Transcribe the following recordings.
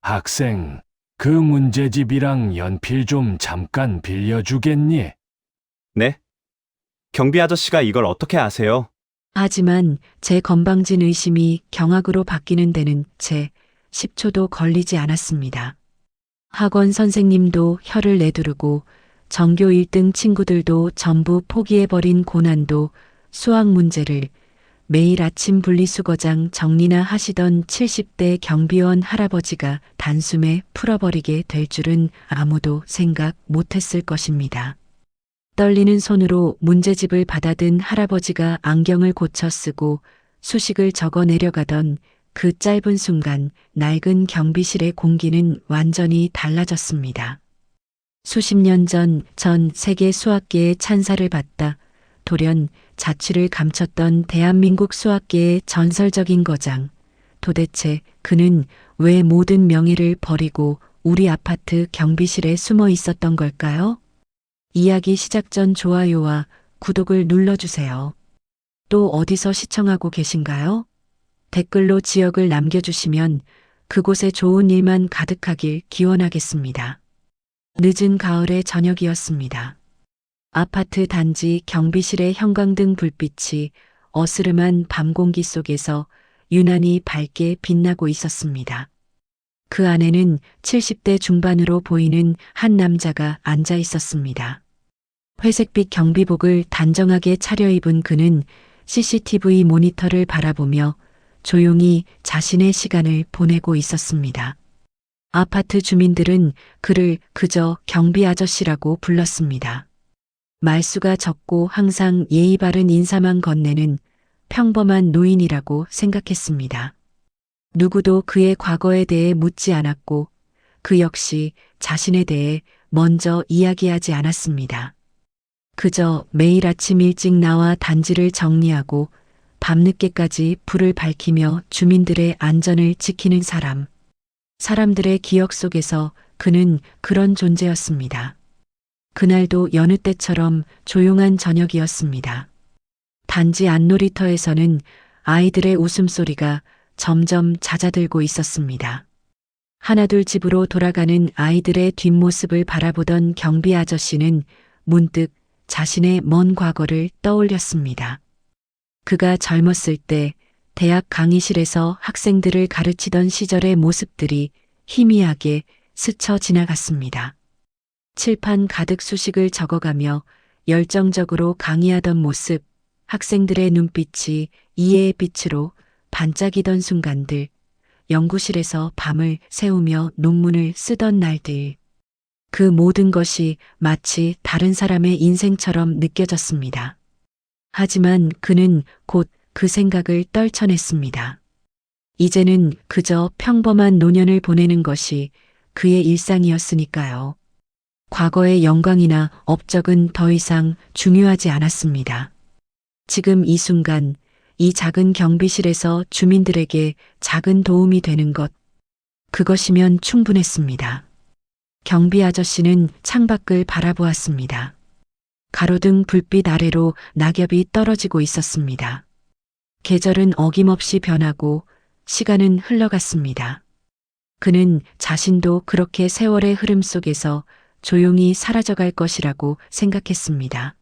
학생, 그 문제집이랑 연필 좀 잠깐 빌려주겠니? 네? 경비 아저씨가 이걸 어떻게 아세요? 하지만 제 건방진 의심이 경악으로 바뀌는 데는 채 10초도 걸리지 않았습니다. 학원 선생님도 혀를 내두르고 전교 1등 친구들도 전부 포기해버린 고난도 수학 문제를 매일 아침 분리수거장 정리나 하시던 70대 경비원 할아버지가 단숨에 풀어버리게 될 줄은 아무도 생각 못했을 것입니다. 떨리는 손으로 문제집을 받아든 할아버지가 안경을 고쳐 쓰고 수식을 적어 내려가던 그 짧은 순간 낡은 경비실의 공기는 완전히 달라졌습니다. 수십 년 전 세계 수학계의 찬사를 받다 돌연 자취를 감췄던 대한민국 수학계의 전설적인 거장. 도대체 그는 왜 모든 명예를 버리고 우리 아파트 경비실에 숨어 있었던 걸까요? 이야기 시작 전 좋아요와 구독을 눌러주세요. 또 어디서 시청하고 계신가요? 댓글로 지역을 남겨주시면 그곳에 좋은 일만 가득하길 기원하겠습니다. 늦은 가을의 저녁이었습니다. 아파트 단지 경비실의 형광등 불빛이 어스름한 밤 공기 속에서 유난히 밝게 빛나고 있었습니다. 그 안에는 70대 중반으로 보이는 한 남자가 앉아 있었습니다. 회색빛 경비복을 단정하게 차려입은 그는 CCTV 모니터를 바라보며 조용히 자신의 시간을 보내고 있었습니다. 아파트 주민들은 그를 그저 경비 아저씨라고 불렀습니다. 말수가 적고 항상 예의 바른 인사만 건네는 평범한 노인이라고 생각했습니다. 누구도 그의 과거에 대해 묻지 않았고 그 역시 자신에 대해 먼저 이야기하지 않았습니다. 그저 매일 아침 일찍 나와 단지를 정리하고 밤늦게까지 불을 밝히며 주민들의 안전을 지키는 사람. 사람들의 기억 속에서 그는 그런 존재였습니다. 그날도 여느 때처럼 조용한 저녁이었습니다. 단지 안놀이터에서는 아이들의 웃음소리가 점점 잦아들고 있었습니다. 하나둘 집으로 돌아가는 아이들의 뒷모습을 바라보던 경비 아저씨는 문득 자신의 먼 과거를 떠올렸습니다. 그가 젊었을 때 대학 강의실에서 학생들을 가르치던 시절의 모습들이 희미하게 스쳐 지나갔습니다. 칠판 가득 수식을 적어가며 열정적으로 강의하던 모습, 학생들의 눈빛이 이해의 빛으로 반짝이던 순간들, 연구실에서 밤을 새우며 논문을 쓰던 날들. 그 모든 것이 마치 다른 사람의 인생처럼 느껴졌습니다. 하지만 그는 곧 그 생각을 떨쳐냈습니다. 이제는 그저 평범한 노년을 보내는 것이 그의 일상이었으니까요. 과거의 영광이나 업적은 더 이상 중요하지 않았습니다. 지금 이 순간, 이 작은 경비실에서 주민들에게 작은 도움이 되는 것, 그것이면 충분했습니다. 경비 아저씨는 창밖을 바라보았습니다. 가로등 불빛 아래로 낙엽이 떨어지고 있었습니다. 계절은 어김없이 변하고 시간은 흘러갔습니다. 그는 자신도 그렇게 세월의 흐름 속에서 조용히 사라져갈 것이라고 생각했습니다.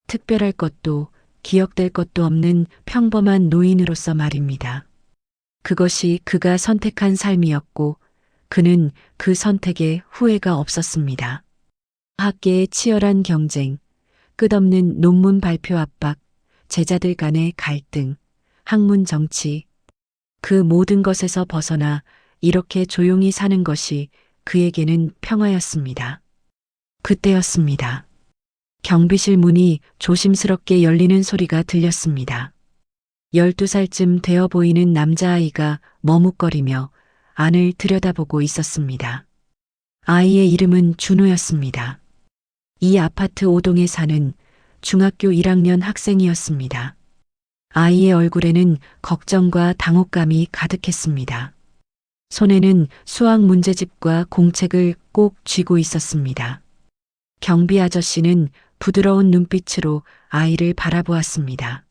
특별할 것도 기억될 것도 없는 평범한 노인으로서 말입니다. 그것이 그가 선택한 삶이었고 그는 그 선택에 후회가 없었습니다. 학계의 치열한 경쟁, 끝없는 논문 발표 압박, 제자들 간의 갈등, 학문 정치, 그 모든 것에서 벗어나 이렇게 조용히 사는 것이 그에게는 평화였습니다. 그때였습니다. 경비실 문이 조심스럽게 열리는 소리가 들렸습니다. 12살쯤 되어 보이는 남자아이가 머뭇거리며 안을 들여다보고 있었습니다. 아이의 이름은 준호였습니다. 이 아파트 5동에 사는 중학교 1학년 학생이었습니다. 아이의 얼굴에는 걱정과 당혹감이 가득했습니다. 손에는 수학 문제집과 공책을 꼭 쥐고 있었습니다. 경비 아저씨는 부드러운 눈빛으로 아이를 바라보았습니다.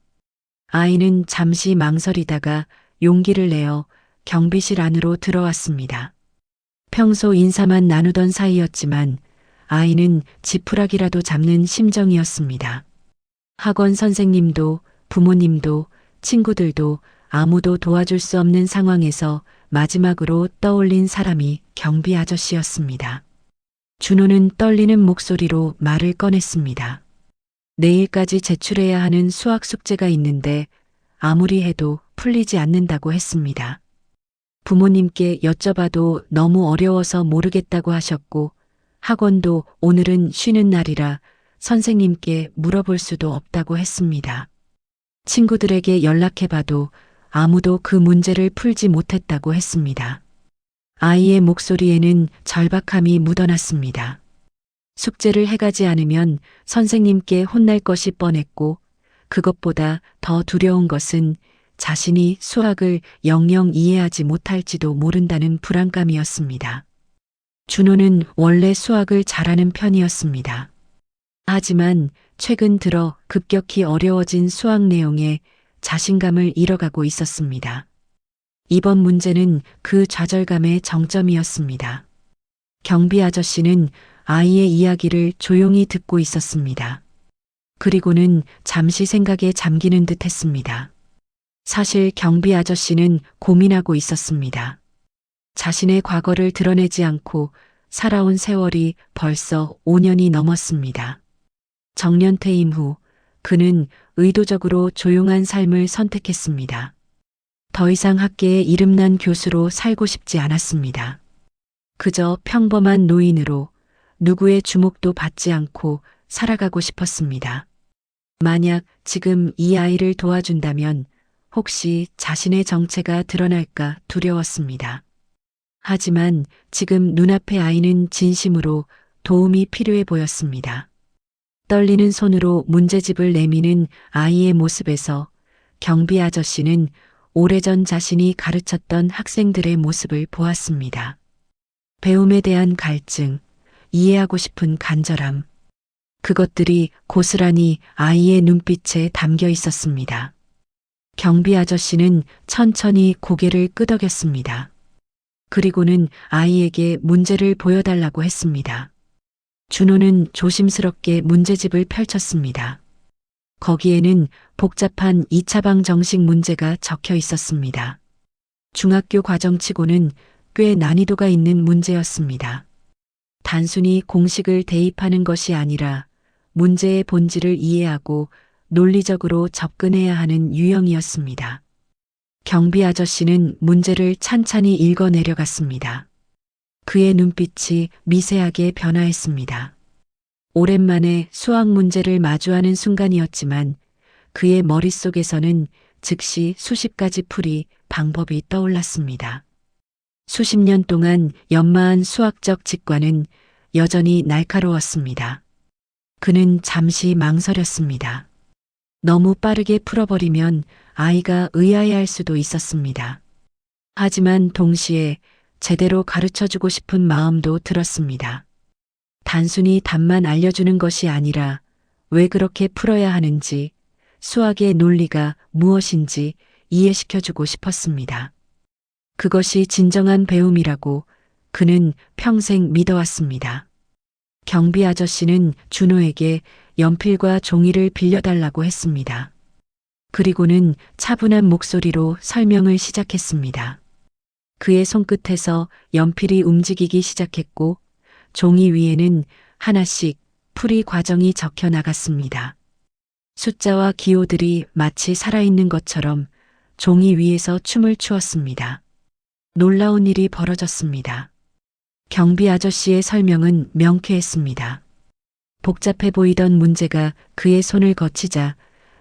아이는 잠시 망설이다가 용기를 내어 경비실 안으로 들어왔습니다. 평소 인사만 나누던 사이였지만 아이는 지푸라기라도 잡는 심정이었습니다. 학원 선생님도 부모님도 친구들도 아무도 도와줄 수 없는 상황에서 마지막으로 떠올린 사람이 경비 아저씨였습니다. 준호는 떨리는 목소리로 말을 꺼냈습니다. 내일까지 제출해야 하는 수학 숙제가 있는데 아무리 해도 풀리지 않는다고 했습니다. 부모님께 여쭤봐도 너무 어려워서 모르겠다고 하셨고 학원도 오늘은 쉬는 날이라 선생님께 물어볼 수도 없다고 했습니다. 친구들에게 연락해봐도 아무도 그 문제를 풀지 못했다고 했습니다. 아이의 목소리에는 절박함이 묻어났습니다. 숙제를 해가지 않으면 선생님께 혼날 것이 뻔했고 그것보다 더 두려운 것은 자신이 수학을 영영 이해하지 못할지도 모른다는 불안감이었습니다. 준호는 원래 수학을 잘하는 편이었습니다. 하지만 최근 들어 급격히 어려워진 수학 내용에 자신감을 잃어가고 있었습니다. 이번 문제는 그 좌절감의 정점이었습니다. 경비 아저씨는 아이의 이야기를 조용히 듣고 있었습니다. 그리고는 잠시 생각에 잠기는 듯 했습니다. 사실 경비 아저씨는 고민하고 있었습니다. 자신의 과거를 드러내지 않고 살아온 세월이 벌써 5년이 넘었습니다. 정년퇴임 후 그는 의도적으로 조용한 삶을 선택했습니다. 더 이상 학계에 이름난 교수로 살고 싶지 않았습니다. 그저 평범한 노인으로 누구의 주목도 받지 않고 살아가고 싶었습니다. 만약 지금 이 아이를 도와준다면 혹시 자신의 정체가 드러날까 두려웠습니다. 하지만 지금 눈앞의 아이는 진심으로 도움이 필요해 보였습니다. 떨리는 손으로 문제집을 내미는 아이의 모습에서 경비 아저씨는 오래전 자신이 가르쳤던 학생들의 모습을 보았습니다. 배움에 대한 갈증, 이해하고 싶은 간절함, 그것들이 고스란히 아이의 눈빛에 담겨 있었습니다. 경비 아저씨는 천천히 고개를 끄덕였습니다. 그리고는 아이에게 문제를 보여달라고 했습니다. 준호는 조심스럽게 문제집을 펼쳤습니다. 거기에는 복잡한 2차방 정식 문제가 적혀 있었습니다. 중학교 과정치고는 꽤 난이도가 있는 문제였습니다. 단순히 공식을 대입하는 것이 아니라 문제의 본질을 이해하고 논리적으로 접근해야 하는 유형이었습니다. 경비 아저씨는 문제를 찬찬히 읽어 내려갔습니다. 그의 눈빛이 미세하게 변화했습니다. 오랜만에 수학 문제를 마주하는 순간이었지만 그의 머릿속에서는 즉시 수십 가지 풀이 방법이 떠올랐습니다. 수십 년 동안 연마한 수학적 직관은 여전히 날카로웠습니다. 그는 잠시 망설였습니다. 너무 빠르게 풀어버리면 아이가 의아해할 수도 있었습니다. 하지만 동시에 제대로 가르쳐주고 싶은 마음도 들었습니다. 단순히 답만 알려주는 것이 아니라 왜 그렇게 풀어야 하는지, 수학의 논리가 무엇인지 이해시켜주고 싶었습니다. 그것이 진정한 배움이라고 그는 평생 믿어왔습니다. 경비 아저씨는 준호에게 연필과 종이를 빌려달라고 했습니다. 그리고는 차분한 목소리로 설명을 시작했습니다. 그의 손끝에서 연필이 움직이기 시작했고 종이 위에는 하나씩 풀이 과정이 적혀 나갔습니다. 숫자와 기호들이 마치 살아있는 것처럼 종이 위에서 춤을 추었습니다. 놀라운 일이 벌어졌습니다. 경비 아저씨의 설명은 명쾌했습니다. 복잡해 보이던 문제가 그의 손을 거치자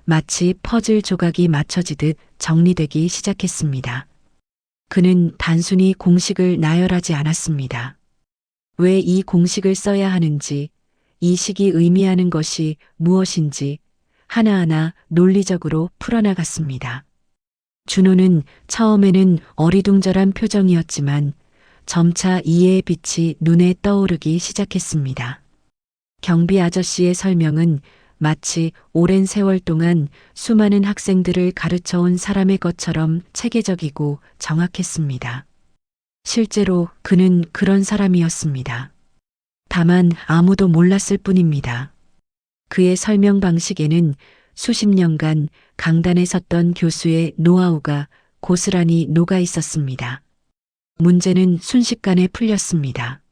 마치 퍼즐 조각이 맞춰지듯 정리되기 시작했습니다. 그는 단순히 공식을 나열하지 않았습니다. 왜 이 공식을 써야 하는지, 이 식이 의미하는 것이 무엇인지 하나하나 논리적으로 풀어나갔습니다. 준호는 처음에는 어리둥절한 표정이었지만 점차 이해의 빛이 눈에 떠오르기 시작했습니다. 경비 아저씨의 설명은 마치 오랜 세월 동안 수많은 학생들을 가르쳐온 사람의 것처럼 체계적이고 정확했습니다. 실제로 그는 그런 사람이었습니다. 다만 아무도 몰랐을 뿐입니다. 그의 설명 방식에는 수십 년간 강단에 섰던 교수의 노하우가 고스란히 녹아 있었습니다. 문제는 순식간에 풀렸습니다.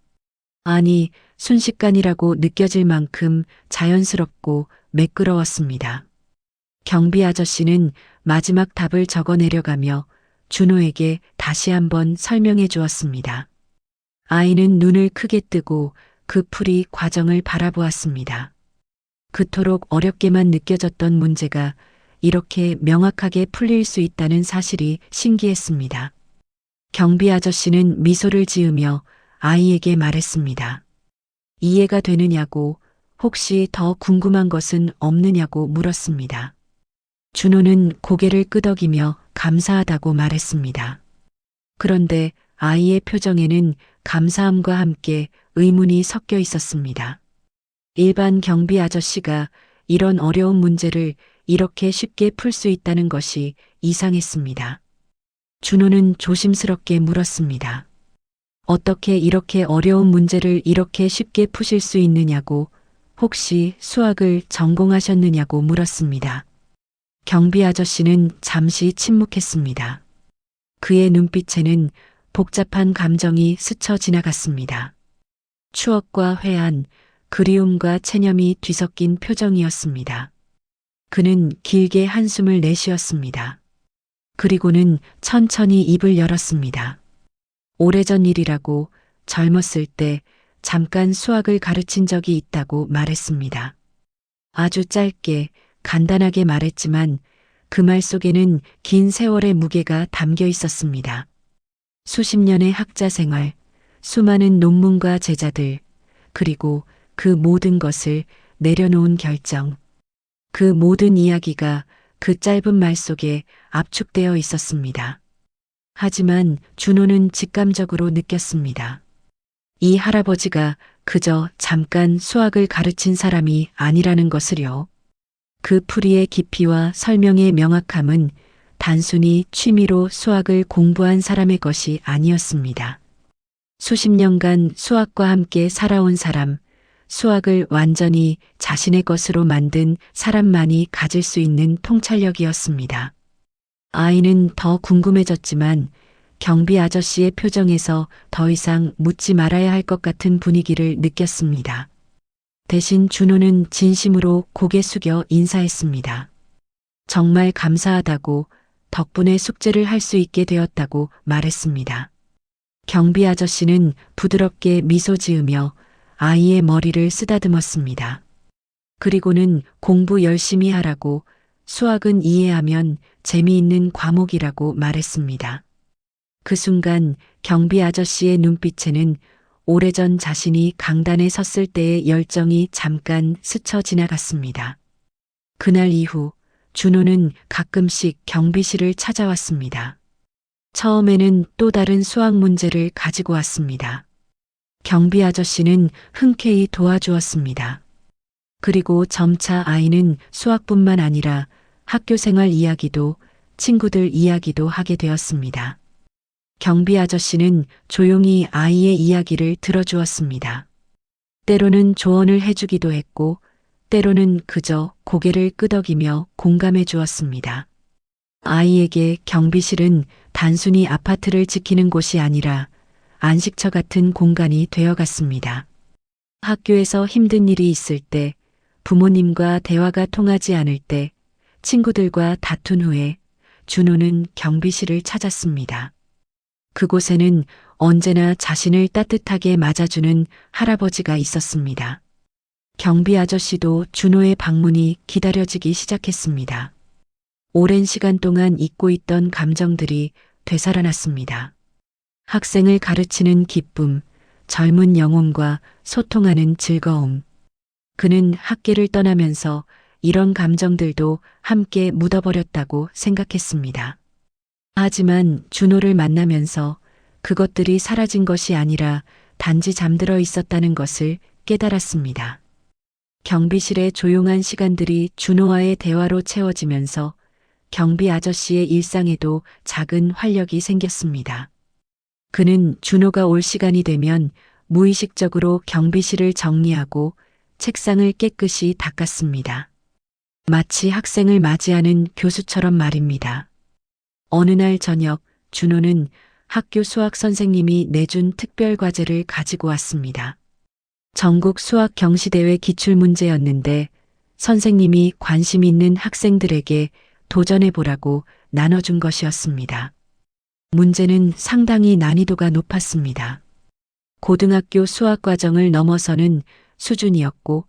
아니, 순식간이라고 느껴질 만큼 자연스럽고 매끄러웠습니다. 경비 아저씨는 마지막 답을 적어 내려가며 준호에게 다시 한번 설명해 주었습니다. 아이는 눈을 크게 뜨고 그 풀이 과정을 바라보았습니다. 그토록 어렵게만 느껴졌던 문제가 이렇게 명확하게 풀릴 수 있다는 사실이 신기했습니다. 경비 아저씨는 미소를 지으며 아이에게 말했습니다. 이해가 되느냐고, 혹시 더 궁금한 것은 없느냐고 물었습니다. 준호는 고개를 끄덕이며 감사하다고 말했습니다. 그런데 아이의 표정에는 감사함과 함께 의문이 섞여 있었습니다. 일반 경비 아저씨가 이런 어려운 문제를 이렇게 쉽게 풀 수 있다는 것이 이상했습니다. 준호는 조심스럽게 물었습니다. 어떻게 이렇게 어려운 문제를 이렇게 쉽게 푸실 수 있느냐고, 혹시 수학을 전공하셨느냐고 물었습니다. 경비 아저씨는 잠시 침묵했습니다. 그의 눈빛에는 복잡한 감정이 스쳐 지나갔습니다. 추억과 회한, 그리움과 체념이 뒤섞인 표정이었습니다. 그는 길게 한숨을 내쉬었습니다. 그리고는 천천히 입을 열었습니다. 오래전 일이라고, 젊었을 때 잠깐 수학을 가르친 적이 있다고 말했습니다. 아주 짧게, 간단하게 말했지만 그 말 속에는 긴 세월의 무게가 담겨 있었습니다. 수십 년의 학자 생활, 수많은 논문과 제자들, 그리고 그 모든 것을 내려놓은 결정. 그 모든 이야기가 그 짧은 말 속에 압축되어 있었습니다. 하지만 준호는 직감적으로 느꼈습니다. 이 할아버지가 그저 잠깐 수학을 가르친 사람이 아니라는 것을요. 그 풀이의 깊이와 설명의 명확함은 단순히 취미로 수학을 공부한 사람의 것이 아니었습니다. 수십 년간 수학과 함께 살아온 사람, 수학을 완전히 자신의 것으로 만든 사람만이 가질 수 있는 통찰력이었습니다. 아이는 더 궁금해졌지만 경비 아저씨의 표정에서 더 이상 묻지 말아야 할 것 같은 분위기를 느꼈습니다. 대신 준호는 진심으로 고개 숙여 인사했습니다. 정말 감사하다고, 덕분에 숙제를 할 수 있게 되었다고 말했습니다. 경비 아저씨는 부드럽게 미소 지으며 아이의 머리를 쓰다듬었습니다. 그리고는 공부 열심히 하라고, 수학은 이해하면 재미있는 과목이라고 말했습니다. 그 순간 경비 아저씨의 눈빛에는 오래전 자신이 강단에 섰을 때의 열정이 잠깐 스쳐 지나갔습니다. 그날 이후 준호는 가끔씩 경비실을 찾아왔습니다. 처음에는 또 다른 수학 문제를 가지고 왔습니다. 경비 아저씨는 흔쾌히 도와주었습니다. 그리고 점차 아이는 수학뿐만 아니라 학교 생활 이야기도, 친구들 이야기도 하게 되었습니다. 경비 아저씨는 조용히 아이의 이야기를 들어주었습니다. 때로는 조언을 해주기도 했고, 때로는 그저 고개를 끄덕이며 공감해 주었습니다. 아이에게 경비실은 단순히 아파트를 지키는 곳이 아니라 안식처 같은 공간이 되어갔습니다. 학교에서 힘든 일이 있을 때, 부모님과 대화가 통하지 않을 때, 친구들과 다툰 후에 준호는 경비실을 찾았습니다. 그곳에는 언제나 자신을 따뜻하게 맞아주는 할아버지가 있었습니다. 경비 아저씨도 준호의 방문이 기다려지기 시작했습니다. 오랜 시간 동안 잊고 있던 감정들이 되살아났습니다. 학생을 가르치는 기쁨, 젊은 영혼과 소통하는 즐거움. 그는 학계를 떠나면서 이런 감정들도 함께 묻어버렸다고 생각했습니다. 하지만 준호를 만나면서 그것들이 사라진 것이 아니라 단지 잠들어 있었다는 것을 깨달았습니다. 경비실의 조용한 시간들이 준호와의 대화로 채워지면서 경비 아저씨의 일상에도 작은 활력이 생겼습니다. 그는 준호가 올 시간이 되면 무의식적으로 경비실을 정리하고 책상을 깨끗이 닦았습니다. 마치 학생을 맞이하는 교수처럼 말입니다. 어느 날 저녁 준호는 학교 수학 선생님이 내준 특별 과제를 가지고 왔습니다. 전국 수학 경시대회 기출문제였는데 선생님이 관심 있는 학생들에게 도전해보라고 나눠준 것이었습니다. 문제는 상당히 난이도가 높았습니다. 고등학교 수학 과정을 넘어서는 수준이었고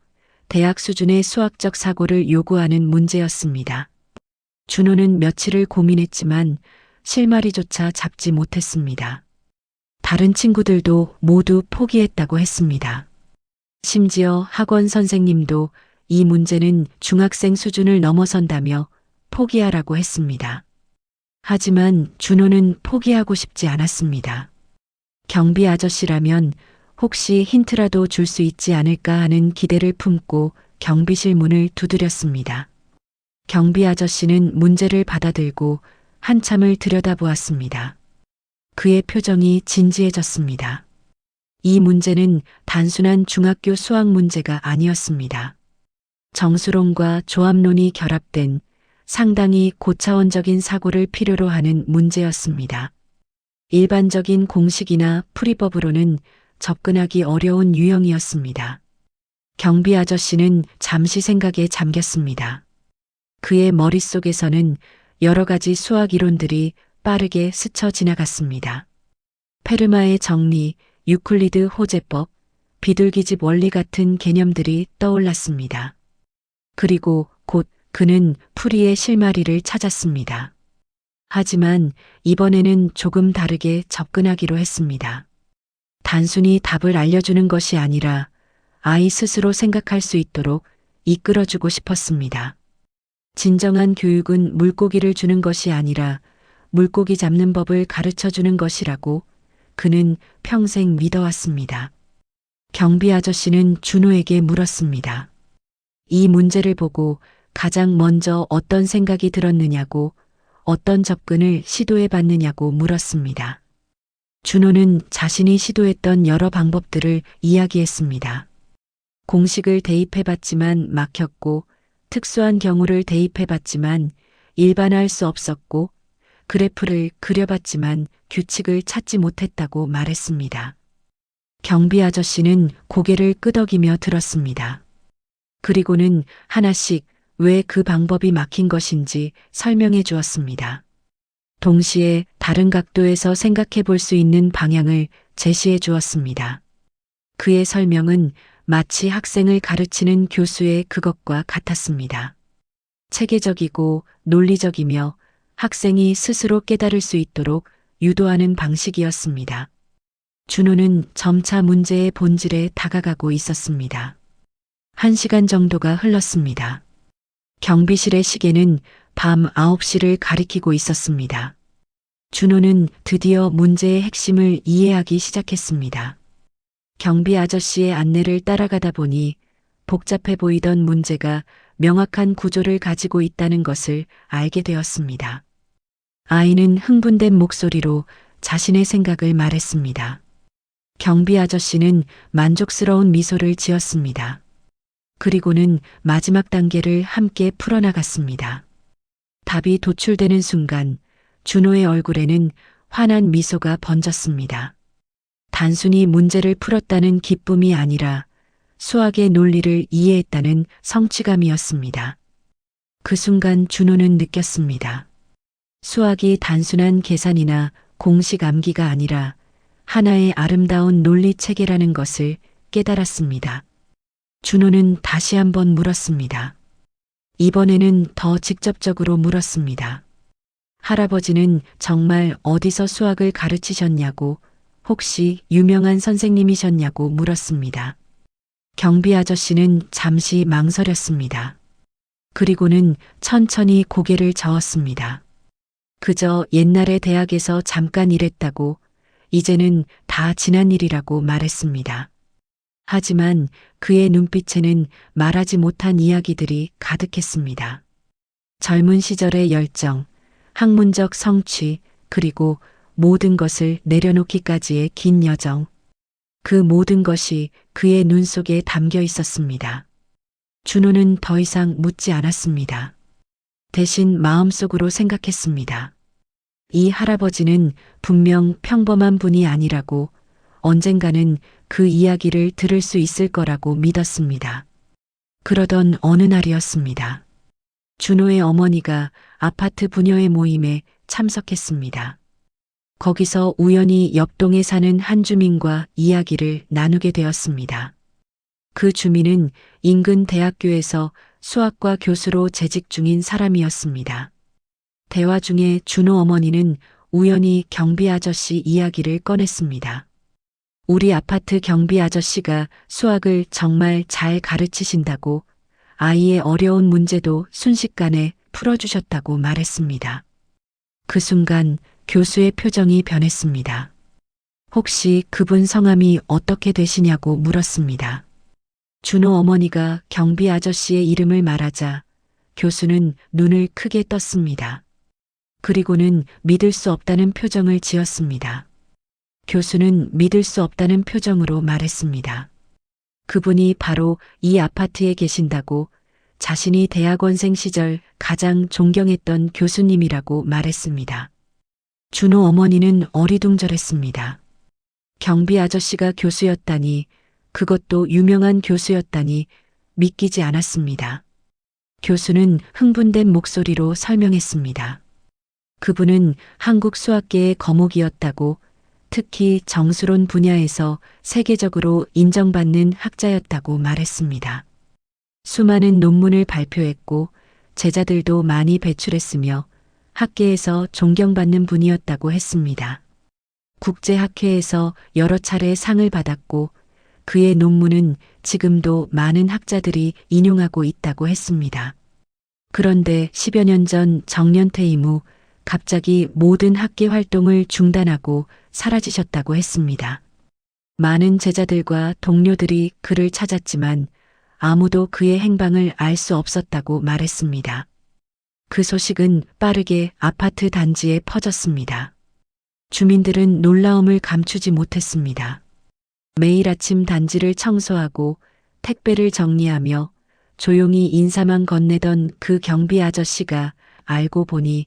대학 수준의 수학적 사고를 요구하는 문제였습니다. 준호는 며칠을 고민했지만 실마리조차 잡지 못했습니다. 다른 친구들도 모두 포기했다고 했습니다. 심지어 학원 선생님도 이 문제는 중학생 수준을 넘어선다며 포기하라고 했습니다. 하지만 준호는 포기하고 싶지 않았습니다. 경비 아저씨라면 혹시 힌트라도 줄 수 있지 않을까 하는 기대를 품고 경비실 문을 두드렸습니다. 경비 아저씨는 문제를 받아들고 한참을 들여다보았습니다. 그의 표정이 진지해졌습니다. 이 문제는 단순한 중학교 수학 문제가 아니었습니다. 정수론과 조합론이 결합된 상당히 고차원적인 사고를 필요로 하는 문제였습니다. 일반적인 공식이나 풀이법으로는 접근하기 어려운 유형이었습니다. 경비 아저씨는 잠시 생각에 잠겼습니다. 그의 머릿속에서는 여러 가지 수학 이론들이 빠르게 스쳐 지나갔습니다. 페르마의 정리, 유클리드 호재법, 비둘기집 원리 같은 개념들이 떠올랐습니다. 그리고 곧 그는 풀이의 실마리를 찾았습니다. 하지만 이번에는 조금 다르게 접근하기로 했습니다. 단순히 답을 알려주는 것이 아니라 아이 스스로 생각할 수 있도록 이끌어주고 싶었습니다. 진정한 교육은 물고기를 주는 것이 아니라 물고기 잡는 법을 가르쳐 주는 것이라고 그는 평생 믿어왔습니다. 경비 아저씨는 준호에게 물었습니다. 이 문제를 보고 가장 먼저 어떤 생각이 들었느냐고, 어떤 접근을 시도해 봤느냐고 물었습니다. 준호는 자신이 시도했던 여러 방법들을 이야기했습니다. 공식을 대입해 봤지만 막혔고, 특수한 경우를 대입해 봤지만 일반화할 수 없었고, 그래프를 그려봤지만 규칙을 찾지 못했다고 말했습니다. 경비 아저씨는 고개를 끄덕이며 들었습니다. 그리고는 하나씩 왜 그 방법이 막힌 것인지 설명해 주었습니다. 동시에 다른 각도에서 생각해 볼 수 있는 방향을 제시해 주었습니다. 그의 설명은 마치 학생을 가르치는 교수의 그것과 같았습니다. 체계적이고 논리적이며 학생이 스스로 깨달을 수 있도록 유도하는 방식이었습니다. 준호는 점차 문제의 본질에 다가가고 있었습니다. 1시간 정도가 흘렀습니다. 경비실의 시계는 밤 9시를 가리키고 있었습니다. 준호는 드디어 문제의 핵심을 이해하기 시작했습니다. 경비 아저씨의 안내를 따라가다 보니 복잡해 보이던 문제가 명확한 구조를 가지고 있다는 것을 알게 되었습니다. 아이는 흥분된 목소리로 자신의 생각을 말했습니다. 경비 아저씨는 만족스러운 미소를 지었습니다. 그리고는 마지막 단계를 함께 풀어나갔습니다. 답이 도출되는 순간 준호의 얼굴에는 환한 미소가 번졌습니다. 단순히 문제를 풀었다는 기쁨이 아니라 수학의 논리를 이해했다는 성취감이었습니다. 그 순간 준호는 느꼈습니다. 수학이 단순한 계산이나 공식 암기가 아니라 하나의 아름다운 논리 체계라는 것을 깨달았습니다. 준호는 다시 한번 물었습니다. 이번에는 더 직접적으로 물었습니다. 할아버지는 정말 어디서 수학을 가르치셨냐고, 혹시 유명한 선생님이셨냐고 물었습니다. 경비 아저씨는 잠시 망설였습니다. 그리고는 천천히 고개를 저었습니다. 그저 옛날에 대학에서 잠깐 일했다고, 이제는 다 지난 일이라고 말했습니다. 하지만 그의 눈빛에는 말하지 못한 이야기들이 가득했습니다. 젊은 시절의 열정, 학문적 성취, 그리고 모든 것을 내려놓기까지의 긴 여정. 그 모든 것이 그의 눈 속에 담겨 있었습니다. 준호는 더 이상 묻지 않았습니다. 대신 마음속으로 생각했습니다. 이 할아버지는 분명 평범한 분이 아니라고, 언젠가는 그 이야기를 들을 수 있을 거라고 믿었습니다. 그러던 어느 날이었습니다. 준호의 어머니가 아파트 부녀회 모임에 참석했습니다. 거기서 우연히 옆동에 사는 한 주민과 이야기를 나누게 되었습니다. 그 주민은 인근 대학교에서 수학과 교수로 재직 중인 사람이었습니다. 대화 중에 준호 어머니는 우연히 경비 아저씨 이야기를 꺼냈습니다. 우리 아파트 경비 아저씨가 수학을 정말 잘 가르치신다고, 아이의 어려운 문제도 순식간에 풀어주셨다고 말했습니다. 그 순간 교수의 표정이 변했습니다. 혹시 그분 성함이 어떻게 되시냐고 물었습니다. 준호 어머니가 경비 아저씨의 이름을 말하자 교수는 눈을 크게 떴습니다. 그리고는 믿을 수 없다는 표정을 지었습니다. 교수는 믿을 수 없다는 표정으로 말했습니다. 그분이 바로 이 아파트에 계신다고, 자신이 대학원생 시절 가장 존경했던 교수님이라고 말했습니다. 준호 어머니는 어리둥절했습니다. 경비 아저씨가 교수였다니, 그것도 유명한 교수였다니 믿기지 않았습니다. 교수는 흥분된 목소리로 설명했습니다. 그분은 한국 수학계의 거목이었다고, 특히 정수론 분야에서 세계적으로 인정받는 학자였다고 말했습니다. 수많은 논문을 발표했고 제자들도 많이 배출했으며 학계에서 존경받는 분이었다고 했습니다. 국제학회에서 여러 차례 상을 받았고 그의 논문은 지금도 많은 학자들이 인용하고 있다고 했습니다. 그런데 10여 년 전 정년퇴임 후 갑자기 모든 학계 활동을 중단하고 사라지셨다고 했습니다. 많은 제자들과 동료들이 그를 찾았지만 아무도 그의 행방을 알 수 없었다고 말했습니다. 그 소식은 빠르게 아파트 단지에 퍼졌습니다. 주민들은 놀라움을 감추지 못했습니다. 매일 아침 단지를 청소하고 택배를 정리하며 조용히 인사만 건네던 그 경비 아저씨가 알고 보니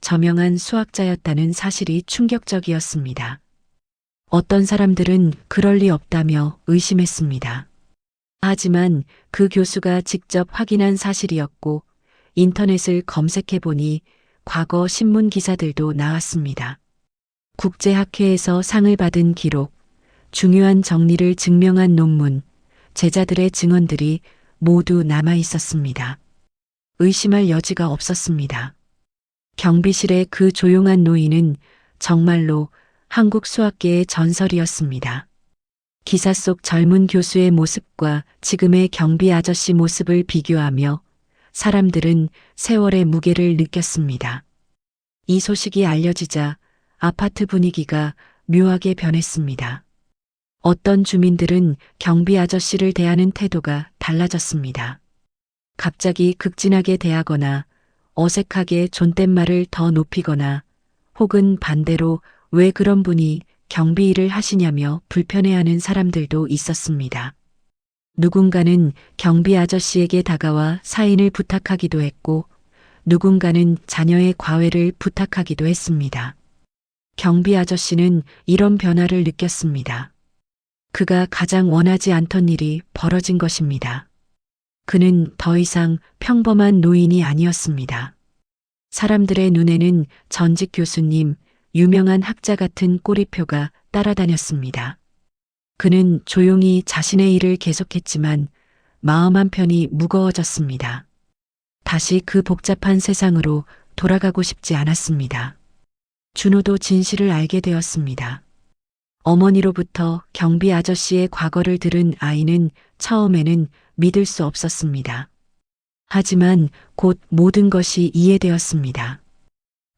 저명한 수학자였다는 사실이 충격적이었습니다. 어떤 사람들은 그럴 리 없다며 의심했습니다. 하지만 그 교수가 직접 확인한 사실이었고 인터넷을 검색해 보니 과거 신문 기사들도 나왔습니다. 국제학회에서 상을 받은 기록, 중요한 정리를 증명한 논문, 제자들의 증언들이 모두 남아 있었습니다. 의심할 여지가 없었습니다. 경비실의 그 조용한 노인은 정말로 한국 수학계의 전설이었습니다. 기사 속 젊은 교수의 모습과 지금의 경비 아저씨 모습을 비교하며 사람들은 세월의 무게를 느꼈습니다. 이 소식이 알려지자 아파트 분위기가 묘하게 변했습니다. 어떤 주민들은 경비 아저씨를 대하는 태도가 달라졌습니다. 갑자기 극진하게 대하거나 어색하게 존댓말을 더 높이거나 혹은 반대로 왜 그런 분이 경비 일을 하시냐며 불편해하는 사람들도 있었습니다. 누군가는 경비 아저씨에게 다가와 사인을 부탁하기도 했고 누군가는 자녀의 과외를 부탁하기도 했습니다. 경비 아저씨는 이런 변화를 느꼈습니다. 그가 가장 원하지 않던 일이 벌어진 것입니다. 그는 더 이상 평범한 노인이 아니었습니다. 사람들의 눈에는 전직 교수님, 유명한 학자 같은 꼬리표가 따라다녔습니다. 그는 조용히 자신의 일을 계속했지만 마음 한편이 무거워졌습니다. 다시 그 복잡한 세상으로 돌아가고 싶지 않았습니다. 준호도 진실을 알게 되었습니다. 어머니로부터 경비 아저씨의 과거를 들은 아이는 처음에는 믿을 수 없었습니다. 하지만 곧 모든 것이 이해되었습니다.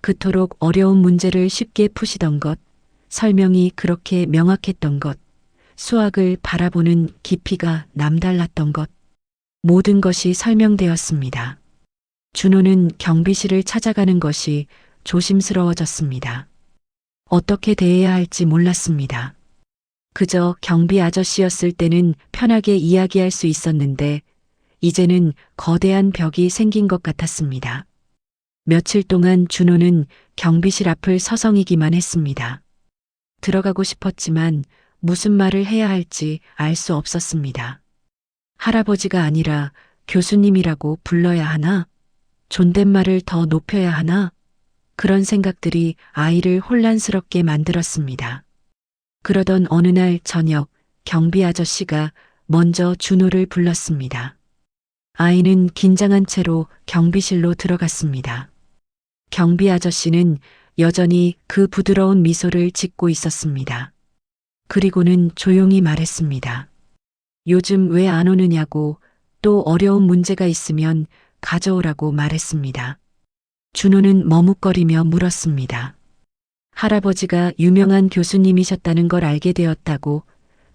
그토록 어려운 문제를 쉽게 푸시던 것, 설명이 그렇게 명확했던 것, 수학을 바라보는 깊이가 남달랐던 것, 모든 것이 설명되었습니다. 준호는 경비실을 찾아가는 것이 조심스러워졌습니다. 어떻게 대해야 할지 몰랐습니다. 그저 경비 아저씨였을 때는 편하게 이야기할 수 있었는데 이제는 거대한 벽이 생긴 것 같았습니다. 며칠 동안 준호는 경비실 앞을 서성이기만 했습니다. 들어가고 싶었지만 무슨 말을 해야 할지 알 수 없었습니다. 할아버지가 아니라 교수님이라고 불러야 하나? 존댓말을 더 높여야 하나? 그런 생각들이 아이를 혼란스럽게 만들었습니다. 그러던 어느 날 저녁 경비 아저씨가 먼저 준호를 불렀습니다. 아이는 긴장한 채로 경비실로 들어갔습니다. 경비 아저씨는 여전히 그 부드러운 미소를 짓고 있었습니다. 그리고는 조용히 말했습니다. 요즘 왜 안 오느냐고, 또 어려운 문제가 있으면 가져오라고 말했습니다. 준호는 머뭇거리며 물었습니다. 할아버지가 유명한 교수님이셨다는 걸 알게 되었다고,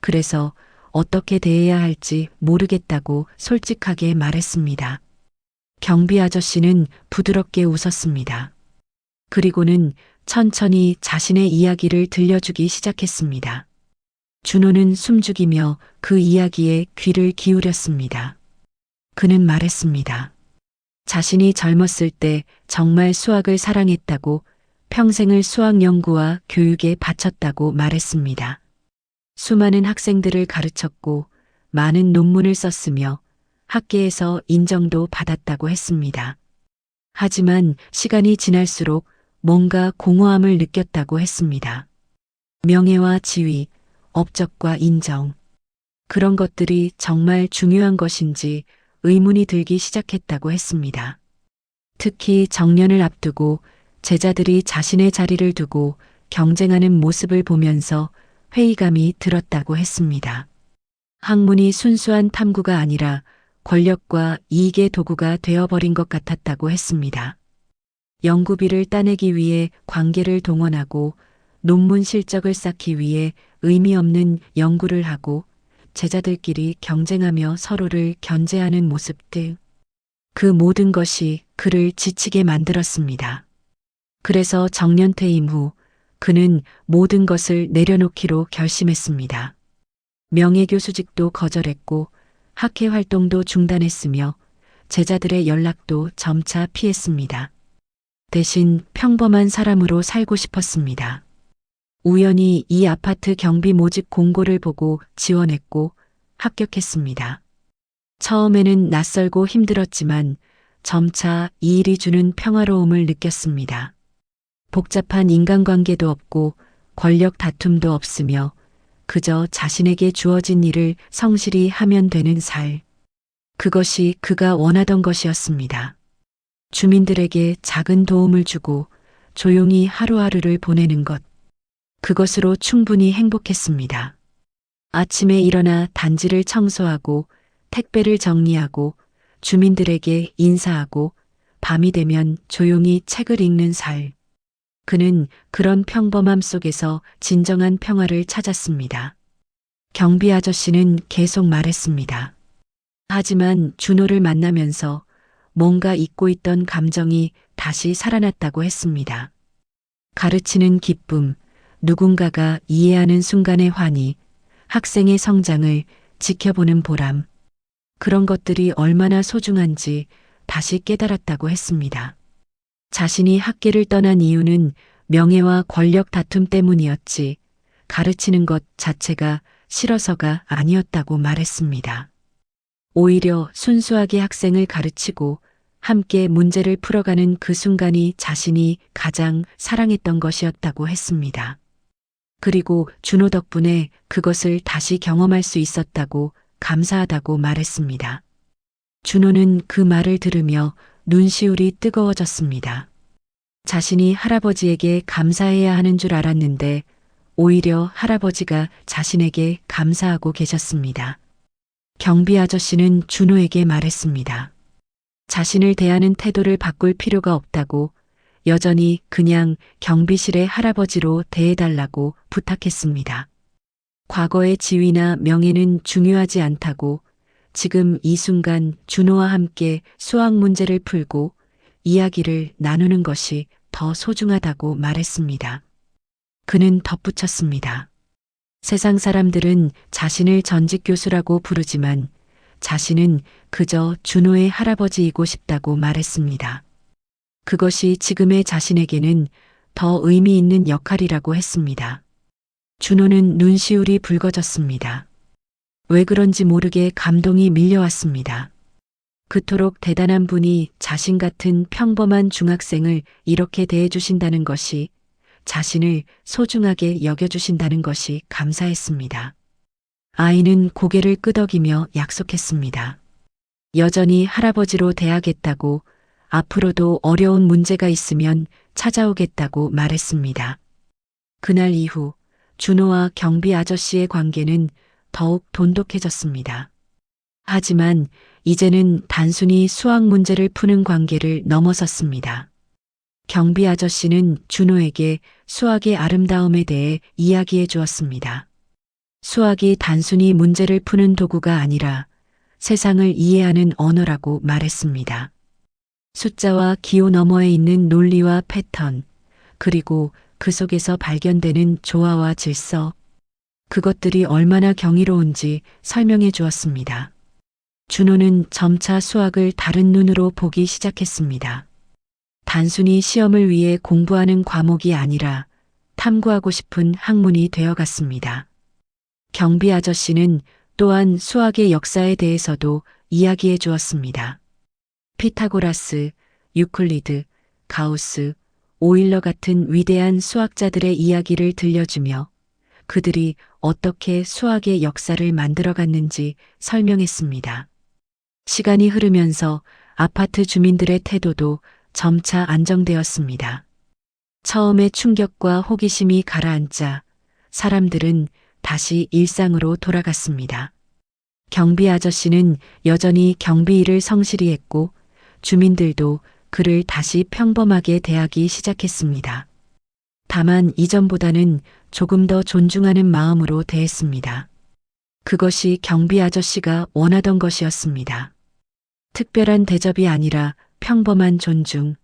그래서 어떻게 대해야 할지 모르겠다고 솔직하게 말했습니다. 경비 아저씨는 부드럽게 웃었습니다. 그리고는 천천히 자신의 이야기를 들려주기 시작했습니다. 준호는 숨죽이며 그 이야기에 귀를 기울였습니다. 그는 말했습니다. 자신이 젊었을 때 정말 수학을 사랑했다고, 평생을 수학 연구와 교육에 바쳤다고 말했습니다. 수많은 학생들을 가르쳤고 많은 논문을 썼으며 학계에서 인정도 받았다고 했습니다. 하지만 시간이 지날수록 뭔가 공허함을 느꼈다고 했습니다. 명예와 지위, 업적과 인정. 그런 것들이 정말 중요한 것인지 의문이 들기 시작했다고 했습니다. 특히 정년을 앞두고 제자들이 자신의 자리를 두고 경쟁하는 모습을 보면서 회의감이 들었다고 했습니다. 학문이 순수한 탐구가 아니라 권력과 이익의 도구가 되어버린 것 같았다고 했습니다. 연구비를 따내기 위해 관계를 동원하고 논문 실적을 쌓기 위해 의미 없는 연구를 하고 제자들끼리 경쟁하며 서로를 견제하는 모습들. 그 모든 것이 그를 지치게 만들었습니다. 그래서 정년 퇴임 후 그는 모든 것을 내려놓기로 결심했습니다. 명예교수직도 거절했고 학회 활동도 중단했으며 제자들의 연락도 점차 피했습니다. 대신 평범한 사람으로 살고 싶었습니다. 우연히 이 아파트 경비 모집 공고를 보고 지원했고 합격했습니다. 처음에는 낯설고 힘들었지만 점차 이 일이 주는 평화로움을 느꼈습니다. 복잡한 인간관계도 없고 권력 다툼도 없으며 그저 자신에게 주어진 일을 성실히 하면 되는 살. 그것이 그가 원하던 것이었습니다. 주민들에게 작은 도움을 주고 조용히 하루하루를 보내는 것. 그것으로 충분히 행복했습니다. 아침에 일어나 단지를 청소하고 택배를 정리하고 주민들에게 인사하고 밤이 되면 조용히 책을 읽는 살. 그는 그런 평범함 속에서 진정한 평화를 찾았습니다. 경비 아저씨는 계속 말했습니다. 하지만 준호를 만나면서 뭔가 잊고 있던 감정이 다시 살아났다고 했습니다. 가르치는 기쁨, 누군가가 이해하는 순간의 환희, 학생의 성장을 지켜보는 보람. 그런 것들이 얼마나 소중한지 다시 깨달았다고 했습니다. 자신이 학계를 떠난 이유는 명예와 권력 다툼 때문이었지 가르치는 것 자체가 싫어서가 아니었다고 말했습니다. 오히려 순수하게 학생을 가르치고 함께 문제를 풀어가는 그 순간이 자신이 가장 사랑했던 것이었다고 했습니다. 그리고 준호 덕분에 그것을 다시 경험할 수 있었다고 감사하다고 말했습니다. 준호는 그 말을 들으며 눈시울이 뜨거워졌습니다. 자신이 할아버지에게 감사해야 하는 줄 알았는데 오히려 할아버지가 자신에게 감사하고 계셨습니다. 경비 아저씨는 준호에게 말했습니다. 자신을 대하는 태도를 바꿀 필요가 없다고 여전히 그냥 경비실의 할아버지로 대해달라고 부탁했습니다. 과거의 지위나 명예는 중요하지 않다고 지금 이 순간 준호와 함께 수학 문제를 풀고 이야기를 나누는 것이 더 소중하다고 말했습니다. 그는 덧붙였습니다. 세상 사람들은 자신을 전직 교수라고 부르지만 자신은 그저 준호의 할아버지이고 싶다고 말했습니다. 그것이 지금의 자신에게는 더 의미 있는 역할이라고 했습니다. 준호는 눈시울이 붉어졌습니다. 왜 그런지 모르게 감동이 밀려왔습니다. 그토록 대단한 분이 자신 같은 평범한 중학생을 이렇게 대해주신다는 것이, 자신을 소중하게 여겨주신다는 것이 감사했습니다. 아이는 고개를 끄덕이며 약속했습니다. 여전히 할아버지로 대하겠다고, 앞으로도 어려운 문제가 있으면 찾아오겠다고 말했습니다. 그날 이후 준호와 경비 아저씨의 관계는 더욱 돈독해졌습니다. 하지만 이제는 단순히 수학 문제를 푸는 관계를 넘어섰습니다. 경비 아저씨는 준호에게 수학의 아름다움에 대해 이야기해 주었습니다. 수학이 단순히 문제를 푸는 도구가 아니라 세상을 이해하는 언어라고 말했습니다. 숫자와 기호 너머에 있는 논리와 패턴, 그리고 그 속에서 발견되는 조화와 질서, 그것들이 얼마나 경이로운지 설명해 주었습니다. 준호는 점차 수학을 다른 눈으로 보기 시작했습니다. 단순히 시험을 위해 공부하는 과목이 아니라 탐구하고 싶은 학문이 되어갔습니다. 경비 아저씨는 또한 수학의 역사에 대해서도 이야기해 주었습니다. 피타고라스, 유클리드, 가우스, 오일러 같은 위대한 수학자들의 이야기를 들려주며 그들이 어떻게 수학의 역사를 만들어갔는지 설명했습니다. 시간이 흐르면서 아파트 주민들의 태도도 점차 안정되었습니다. 처음의 충격과 호기심이 가라앉자 사람들은 다시 일상으로 돌아갔습니다. 경비 아저씨는 여전히 경비 일을 성실히 했고 주민들도 그를 다시 평범하게 대하기 시작했습니다. 다만 이전보다는 조금 더 존중하는 마음으로 대했습니다. 그것이 경비 아저씨가 원하던 것이었습니다. 특별한 대접이 아니라 평범한 존중.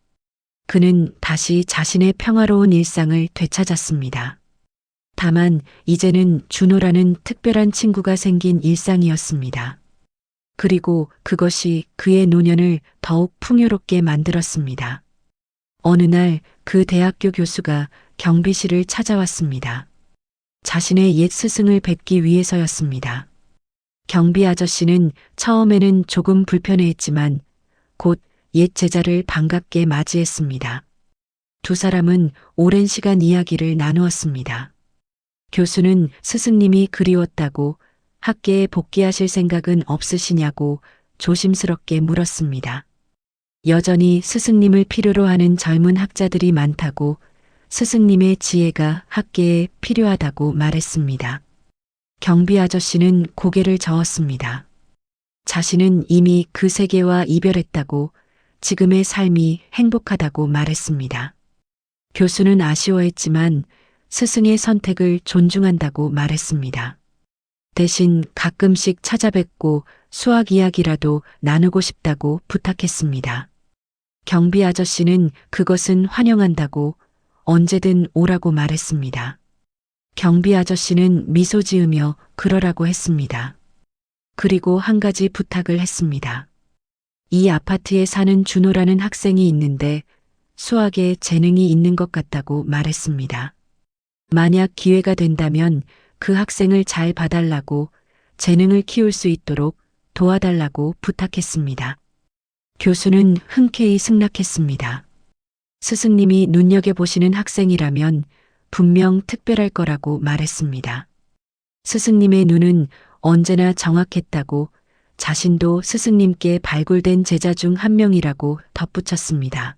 그는 다시 자신의 평화로운 일상을 되찾았습니다. 다만 이제는 준호라는 특별한 친구가 생긴 일상이었습니다. 그리고 그것이 그의 노년을 더욱 풍요롭게 만들었습니다. 어느 날 그 대학교 교수가 경비실을 찾아왔습니다. 자신의 옛 스승을 뵙기 위해서였습니다. 경비 아저씨는 처음에는 조금 불편해했지만 곧 옛 제자를 반갑게 맞이했습니다. 두 사람은 오랜 시간 이야기를 나누었습니다. 교수는 스승님이 그리웠다고 학계에 복귀하실 생각은 없으시냐고 조심스럽게 물었습니다. 여전히 스승님을 필요로 하는 젊은 학자들이 많다고 스승님의 지혜가 학계에 필요하다고 말했습니다. 경비 아저씨는 고개를 저었습니다. 자신은 이미 그 세계와 이별했다고 지금의 삶이 행복하다고 말했습니다. 교수는 아쉬워했지만 스승의 선택을 존중한다고 말했습니다. 대신 가끔씩 찾아뵙고 수학 이야기라도 나누고 싶다고 부탁했습니다. 경비 아저씨는 그것은 환영한다고 언제든 오라고 말했습니다. 경비 아저씨는 미소 지으며 그러라고 했습니다. 그리고 한 가지 부탁을 했습니다. 이 아파트에 사는 준호라는 학생이 있는데 수학에 재능이 있는 것 같다고 말했습니다. 만약 기회가 된다면 그 학생을 잘 봐달라고, 재능을 키울 수 있도록 도와달라고 부탁했습니다. 교수는 흔쾌히 승낙했습니다. 스승님이 눈여겨보시는 학생이라면 분명 특별할 거라고 말했습니다. 스승님의 눈은 언제나 정확했다고, 자신도 스승님께 발굴된 제자 중 한 명이라고 덧붙였습니다.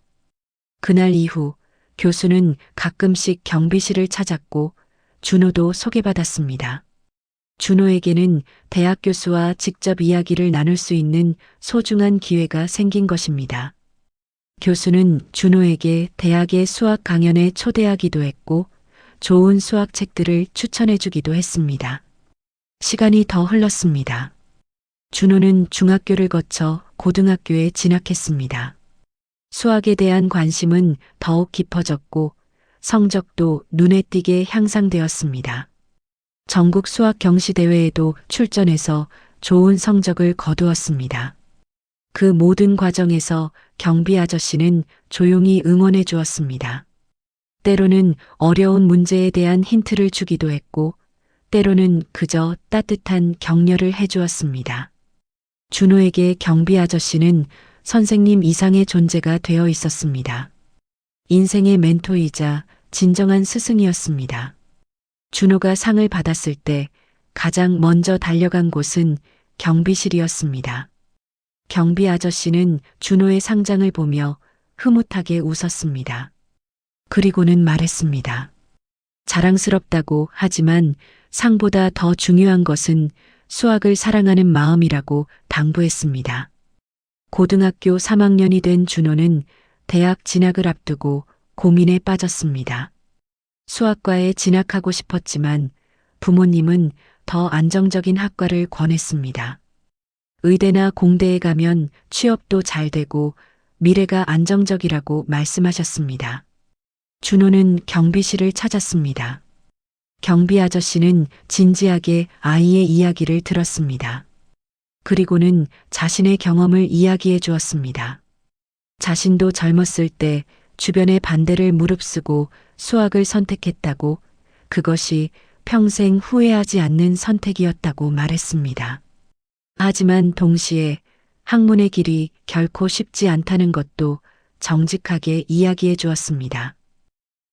그날 이후 교수는 가끔씩 경비실을 찾았고 준호도 소개받았습니다. 준호에게는 대학 교수와 직접 이야기를 나눌 수 있는 소중한 기회가 생긴 것입니다. 교수는 준호에게 대학의 수학 강연에 초대하기도 했고 좋은 수학 책들을 추천해 주기도 했습니다. 시간이 더 흘렀습니다. 준호는 중학교를 거쳐 고등학교에 진학했습니다. 수학에 대한 관심은 더욱 깊어졌고 성적도 눈에 띄게 향상되었습니다. 전국 수학 경시 대회에도 출전해서 좋은 성적을 거두었습니다. 그 모든 과정에서 경비 아저씨는 조용히 응원해 주었습니다. 때로는 어려운 문제에 대한 힌트를 주기도 했고, 때로는 그저 따뜻한 격려를 해 주었습니다. 준호에게 경비 아저씨는 선생님 이상의 존재가 되어 있었습니다. 인생의 멘토이자 진정한 스승이었습니다. 준호가 상을 받았을 때 가장 먼저 달려간 곳은 경비실이었습니다. 경비 아저씨는 준호의 상장을 보며 흐뭇하게 웃었습니다. 그리고는 말했습니다. 자랑스럽다고 하지만 상보다 더 중요한 것은 수학을 사랑하는 마음이라고 당부했습니다. 고등학교 3학년이 된 준호는 대학 진학을 앞두고 고민에 빠졌습니다. 수학과에 진학하고 싶었지만 부모님은 더 안정적인 학과를 권했습니다. 의대나 공대에 가면 취업도 잘 되고 미래가 안정적이라고 말씀하셨습니다. 준호는 경비실을 찾았습니다. 경비 아저씨는 진지하게 아이의 이야기를 들었습니다. 그리고는 자신의 경험을 이야기해 주었습니다. 자신도 젊었을 때 주변의 반대를 무릅쓰고 수학을 선택했다고, 그것이 평생 후회하지 않는 선택이었다고 말했습니다. 하지만 동시에 학문의 길이 결코 쉽지 않다는 것도 정직하게 이야기해 주었습니다.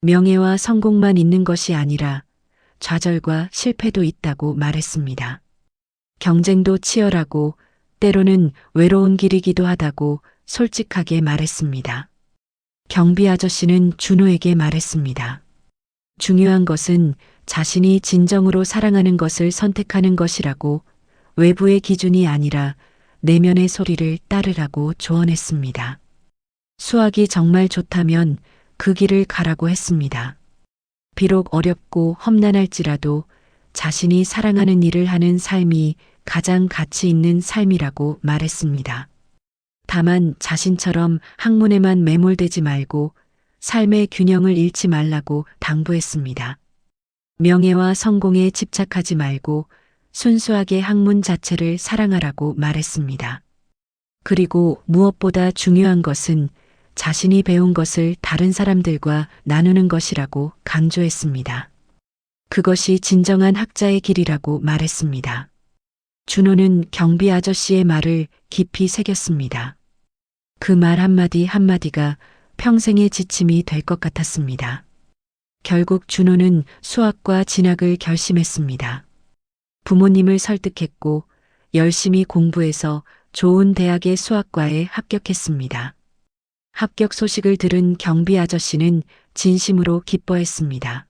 명예와 성공만 있는 것이 아니라 좌절과 실패도 있다고 말했습니다. 경쟁도 치열하고 때로는 외로운 길이기도 하다고 솔직하게 말했습니다. 경비 아저씨는 준호에게 말했습니다. 중요한 것은 자신이 진정으로 사랑하는 것을 선택하는 것이라고, 외부의 기준이 아니라 내면의 소리를 따르라고 조언했습니다. 수학이 정말 좋다면 그 길을 가라고 했습니다. 비록 어렵고 험난할지라도 자신이 사랑하는 일을 하는 삶이 가장 가치 있는 삶이라고 말했습니다. 다만 자신처럼 학문에만 매몰되지 말고 삶의 균형을 잃지 말라고 당부했습니다. 명예와 성공에 집착하지 말고 순수하게 학문 자체를 사랑하라고 말했습니다. 그리고 무엇보다 중요한 것은 자신이 배운 것을 다른 사람들과 나누는 것이라고 강조했습니다. 그것이 진정한 학자의 길이라고 말했습니다. 준호는 경비 아저씨의 말을 깊이 새겼습니다. 그 말 한마디 한마디가 평생의 지침이 될 것 같았습니다. 결국 준호는 수학과 진학을 결심했습니다. 부모님을 설득했고 열심히 공부해서 좋은 대학의 수학과에 합격했습니다. 합격 소식을 들은 경비 아저씨는 진심으로 기뻐했습니다.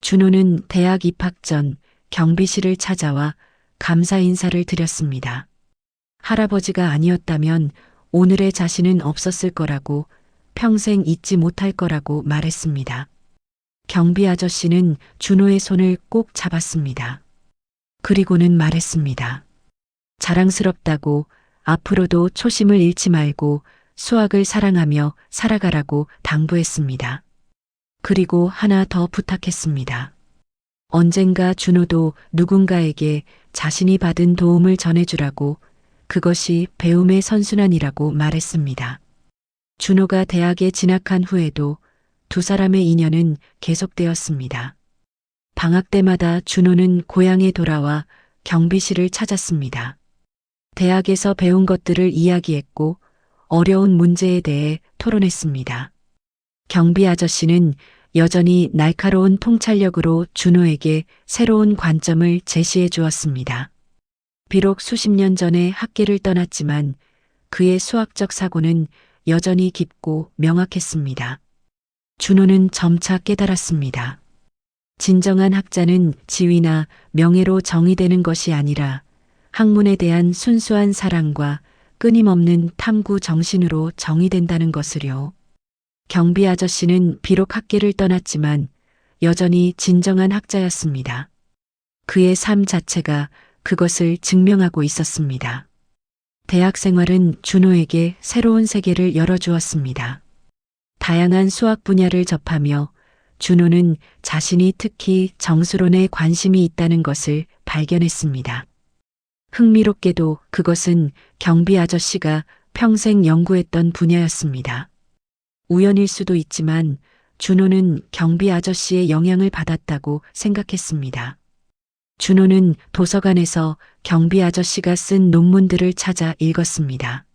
준호는 대학 입학 전 경비실을 찾아와 감사 인사를 드렸습니다. 할아버지가 아니었다면 오늘의 자신은 없었을 거라고, 평생 잊지 못할 거라고 말했습니다. 경비 아저씨는 준호의 손을 꼭 잡았습니다. 그리고는 말했습니다. 자랑스럽다고, 앞으로도 초심을 잃지 말고 수학을 사랑하며 살아가라고 당부했습니다. 그리고 하나 더 부탁했습니다. 언젠가 준호도 누군가에게 자신이 받은 도움을 전해주라고, 그것이 배움의 선순환이라고 말했습니다. 준호가 대학에 진학한 후에도 두 사람의 인연은 계속되었습니다. 방학 때마다 준호는 고향에 돌아와 경비실을 찾았습니다. 대학에서 배운 것들을 이야기했고 어려운 문제에 대해 토론했습니다. 경비 아저씨는 여전히 날카로운 통찰력으로 준호에게 새로운 관점을 제시해 주었습니다. 비록 수십 년 전에 학계를 떠났지만 그의 수학적 사고는 여전히 깊고 명확했습니다. 준호는 점차 깨달았습니다. 진정한 학자는 지위나 명예로 정의되는 것이 아니라 학문에 대한 순수한 사랑과 끊임없는 탐구 정신으로 정의된다는 것을요. 경비 아저씨는 비록 학계를 떠났지만 여전히 진정한 학자였습니다. 그의 삶 자체가 그것을 증명하고 있었습니다. 대학 생활은 준호에게 새로운 세계를 열어주었습니다. 다양한 수학 분야를 접하며 준호는 자신이 특히 정수론에 관심이 있다는 것을 발견했습니다. 흥미롭게도 그것은 경비 아저씨가 평생 연구했던 분야였습니다. 우연일 수도 있지만 준호는 경비 아저씨의 영향을 받았다고 생각했습니다. 준호는 도서관에서 경비 아저씨가 쓴 논문들을 찾아 읽었습니다.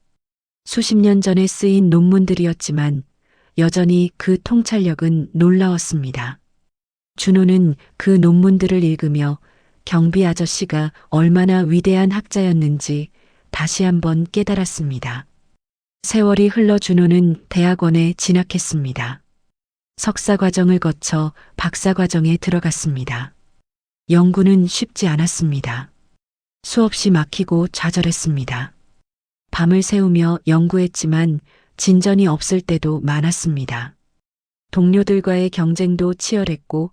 수십 년 전에 쓰인 논문들이었지만 여전히 그 통찰력은 놀라웠습니다. 준호는 그 논문들을 읽으며 경비 아저씨가 얼마나 위대한 학자였는지 다시 한번 깨달았습니다. 세월이 흘러 준호는 대학원에 진학했습니다. 석사 과정을 거쳐 박사 과정에 들어갔습니다. 연구는 쉽지 않았습니다. 수없이 막히고 좌절했습니다. 밤을 새우며 연구했지만 진전이 없을 때도 많았습니다. 동료들과의 경쟁도 치열했고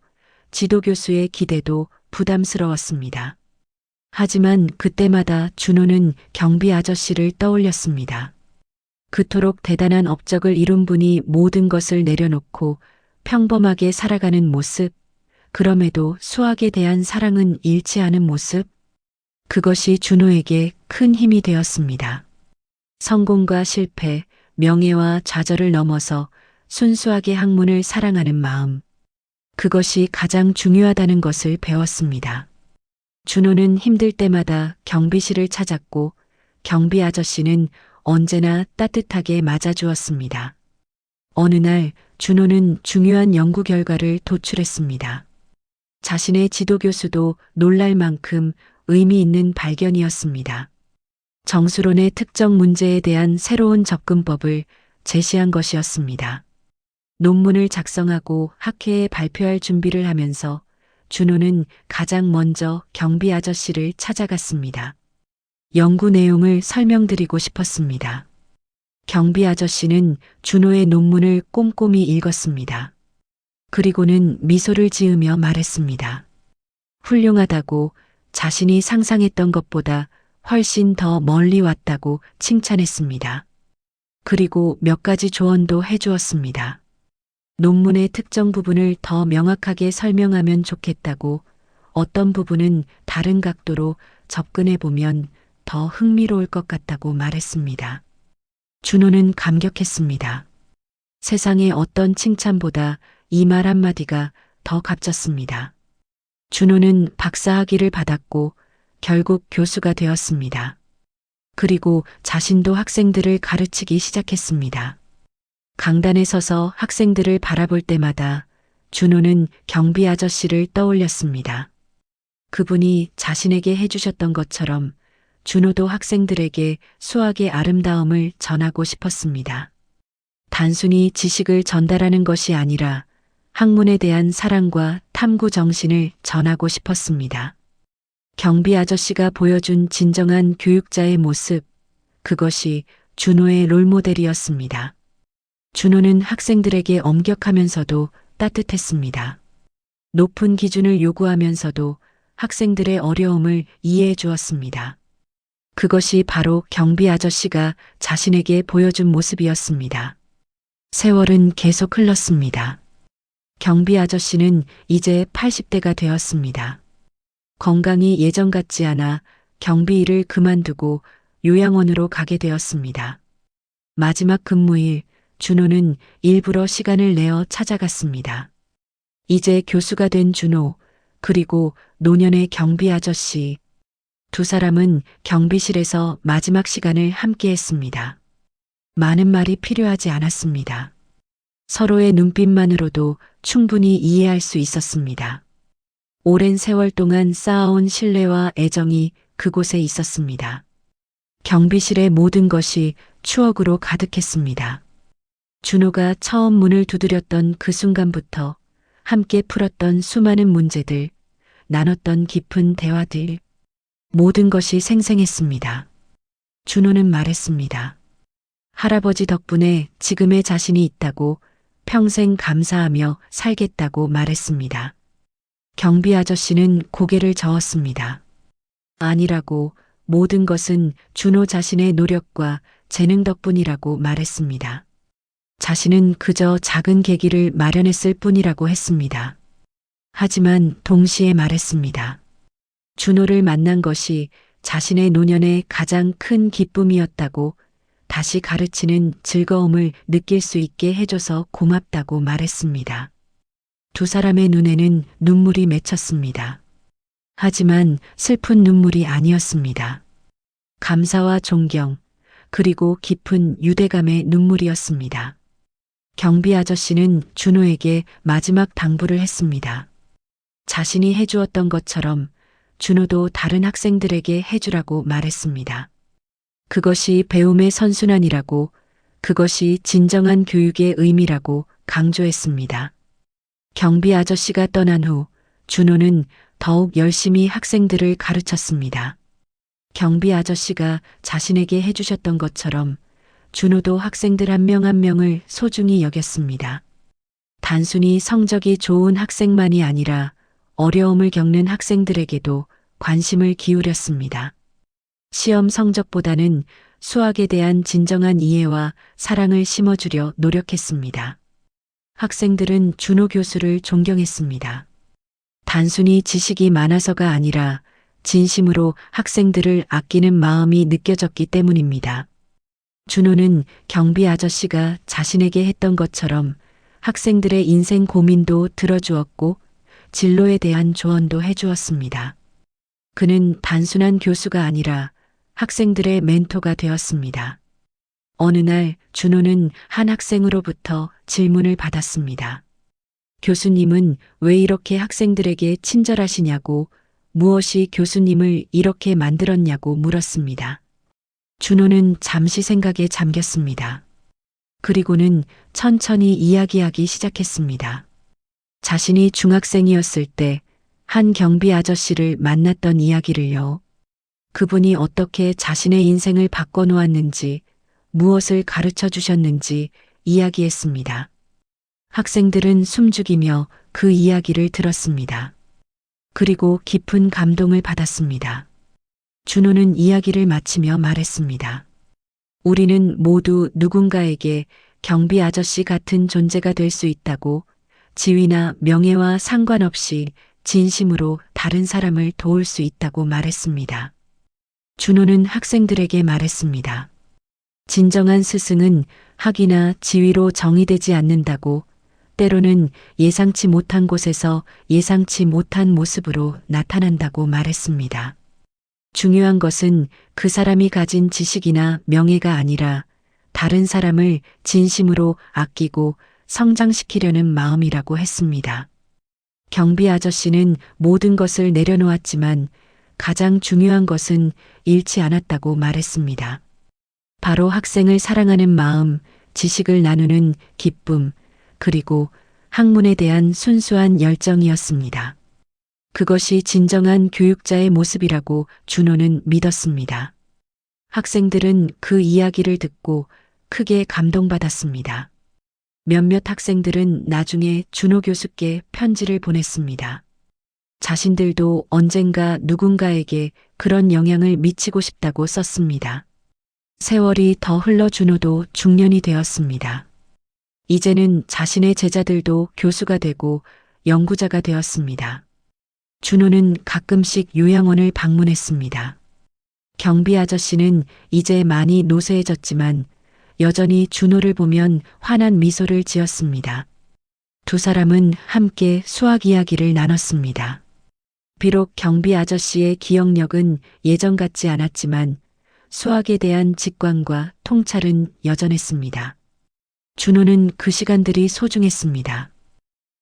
지도교수의 기대도 부담스러웠습니다. 하지만 그때마다 준호는 경비 아저씨를 떠올렸습니다. 그토록 대단한 업적을 이룬 분이 모든 것을 내려놓고 평범하게 살아가는 모습, 그럼에도 수학에 대한 사랑은 잃지 않은 모습, 그것이 준호에게 큰 힘이 되었습니다. 성공과 실패, 명예와 좌절을 넘어서 순수하게 학문을 사랑하는 마음, 그것이 가장 중요하다는 것을 배웠습니다. 준호는 힘들 때마다 경비실을 찾았고 경비 아저씨는 언제나 따뜻하게 맞아주었습니다. 어느 날 준호는 중요한 연구 결과를 도출했습니다. 자신의 지도교수도 놀랄 만큼 의미 있는 발견이었습니다. 정수론의 특정 문제에 대한 새로운 접근법을 제시한 것이었습니다. 논문을 작성하고 학회에 발표할 준비를 하면서 준호는 가장 먼저 경비 아저씨를 찾아갔습니다. 연구 내용을 설명드리고 싶었습니다. 경비 아저씨는 준호의 논문을 꼼꼼히 읽었습니다. 그리고는 미소를 지으며 말했습니다. 훌륭하다고, 자신이 상상했던 것보다 훨씬 더 멀리 왔다고 칭찬했습니다. 그리고 몇 가지 조언도 해주었습니다. 논문의 특정 부분을 더 명확하게 설명하면 좋겠다고, 어떤 부분은 다른 각도로 접근해 보면 더 흥미로울 것 같다고 말했습니다. 준호는 감격했습니다. 세상의 어떤 칭찬보다 이 말 한마디가 더 값졌습니다. 준호는 박사학위를 받았고 결국 교수가 되었습니다. 그리고 자신도 학생들을 가르치기 시작했습니다. 강단에 서서 학생들을 바라볼 때마다 준호는 경비 아저씨를 떠올렸습니다. 그분이 자신에게 해주셨던 것처럼 준호도 학생들에게 수학의 아름다움을 전하고 싶었습니다. 단순히 지식을 전달하는 것이 아니라 학문에 대한 사랑과 탐구 정신을 전하고 싶었습니다. 경비 아저씨가 보여준 진정한 교육자의 모습, 그것이 준호의 롤모델이었습니다. 준호는 학생들에게 엄격하면서도 따뜻했습니다. 높은 기준을 요구하면서도 학생들의 어려움을 이해해 주었습니다. 그것이 바로 경비 아저씨가 자신에게 보여준 모습이었습니다. 세월은 계속 흘렀습니다. 경비 아저씨는 이제 80대가 되었습니다. 건강이 예전 같지 않아 경비 일을 그만두고 요양원으로 가게 되었습니다. 마지막 근무일, 준호는 일부러 시간을 내어 찾아갔습니다. 이제 교수가 된 준호, 그리고 노년의 경비 아저씨, 두 사람은 경비실에서 마지막 시간을 함께 했습니다. 많은 말이 필요하지 않았습니다. 서로의 눈빛만으로도 충분히 이해할 수 있었습니다. 오랜 세월 동안 쌓아온 신뢰와 애정이 그곳에 있었습니다. 경비실의 모든 것이 추억으로 가득했습니다. 준호가 처음 문을 두드렸던 그 순간부터 함께 풀었던 수많은 문제들, 나눴던 깊은 대화들, 모든 것이 생생했습니다. 준호는 말했습니다. 할아버지 덕분에 지금의 자신이 있다고, 평생 감사하며 살겠다고 말했습니다. 경비 아저씨는 고개를 저었습니다. 아니라고, 모든 것은 준호 자신의 노력과 재능 덕분이라고 말했습니다. 자신은 그저 작은 계기를 마련했을 뿐이라고 했습니다. 하지만 동시에 말했습니다. 준호를 만난 것이 자신의 노년의 가장 큰 기쁨이었다고, 다시 가르치는 즐거움을 느낄 수 있게 해줘서 고맙다고 말했습니다. 두 사람의 눈에는 눈물이 맺혔습니다. 하지만 슬픈 눈물이 아니었습니다. 감사와 존경, 그리고 깊은 유대감의 눈물이었습니다. 경비 아저씨는 준호에게 마지막 당부를 했습니다. 자신이 해주었던 것처럼 준호도 다른 학생들에게 해주라고 말했습니다. 그것이 배움의 선순환이라고, 그것이 진정한 교육의 의미라고 강조했습니다. 경비 아저씨가 떠난 후 준호는 더욱 열심히 학생들을 가르쳤습니다. 경비 아저씨가 자신에게 해주셨던 것처럼 준호도 학생들 한 명 한 명을 소중히 여겼습니다. 단순히 성적이 좋은 학생만이 아니라 어려움을 겪는 학생들에게도 관심을 기울였습니다. 시험 성적보다는 수학에 대한 진정한 이해와 사랑을 심어주려 노력했습니다. 학생들은 준호 교수를 존경했습니다. 단순히 지식이 많아서가 아니라 진심으로 학생들을 아끼는 마음이 느껴졌기 때문입니다. 준호는 경비 아저씨가 자신에게 했던 것처럼 학생들의 인생 고민도 들어주었고 진로에 대한 조언도 해주었습니다. 그는 단순한 교수가 아니라 학생들의 멘토가 되었습니다. 어느 날 준호는 한 학생으로부터 질문을 받았습니다. 교수님은 왜 이렇게 학생들에게 친절하시냐고, 무엇이 교수님을 이렇게 만들었냐고 물었습니다. 준호는 잠시 생각에 잠겼습니다. 그리고는 천천히 이야기하기 시작했습니다. 자신이 중학생이었을 때 한 경비 아저씨를 만났던 이야기를요. 그분이 어떻게 자신의 인생을 바꿔놓았는지, 무엇을 가르쳐 주셨는지 이야기했습니다. 학생들은 숨죽이며 그 이야기를 들었습니다. 그리고 깊은 감동을 받았습니다. 준호는 이야기를 마치며 말했습니다. 우리는 모두 누군가에게 경비 아저씨 같은 존재가 될 수 있다고, 지위나 명예와 상관없이 진심으로 다른 사람을 도울 수 있다고 말했습니다. 준호는 학생들에게 말했습니다. 진정한 스승은 학위나 지위로 정의되지 않는다고, 때로는 예상치 못한 곳에서 예상치 못한 모습으로 나타난다고 말했습니다. 중요한 것은 그 사람이 가진 지식이나 명예가 아니라 다른 사람을 진심으로 아끼고 성장시키려는 마음이라고 했습니다. 경비 아저씨는 모든 것을 내려놓았지만 가장 중요한 것은 잃지 않았다고 말했습니다. 바로 학생을 사랑하는 마음, 지식을 나누는 기쁨, 그리고 학문에 대한 순수한 열정이었습니다. 그것이 진정한 교육자의 모습이라고 준호는 믿었습니다. 학생들은 그 이야기를 듣고 크게 감동받았습니다. 몇몇 학생들은 나중에 준호 교수께 편지를 보냈습니다. 자신들도 언젠가 누군가에게 그런 영향을 미치고 싶다고 썼습니다. 세월이 더 흘러 준호도 중년이 되었습니다. 이제는 자신의 제자들도 교수가 되고 연구자가 되었습니다. 준호는 가끔씩 요양원을 방문했습니다. 경비 아저씨는 이제 많이 노쇠해졌지만 여전히 준호를 보면 환한 미소를 지었습니다. 두 사람은 함께 수학 이야기를 나눴습니다. 비록 경비 아저씨의 기억력은 예전 같지 않았지만 수학에 대한 직관과 통찰은 여전했습니다. 준호는 그 시간들이 소중했습니다.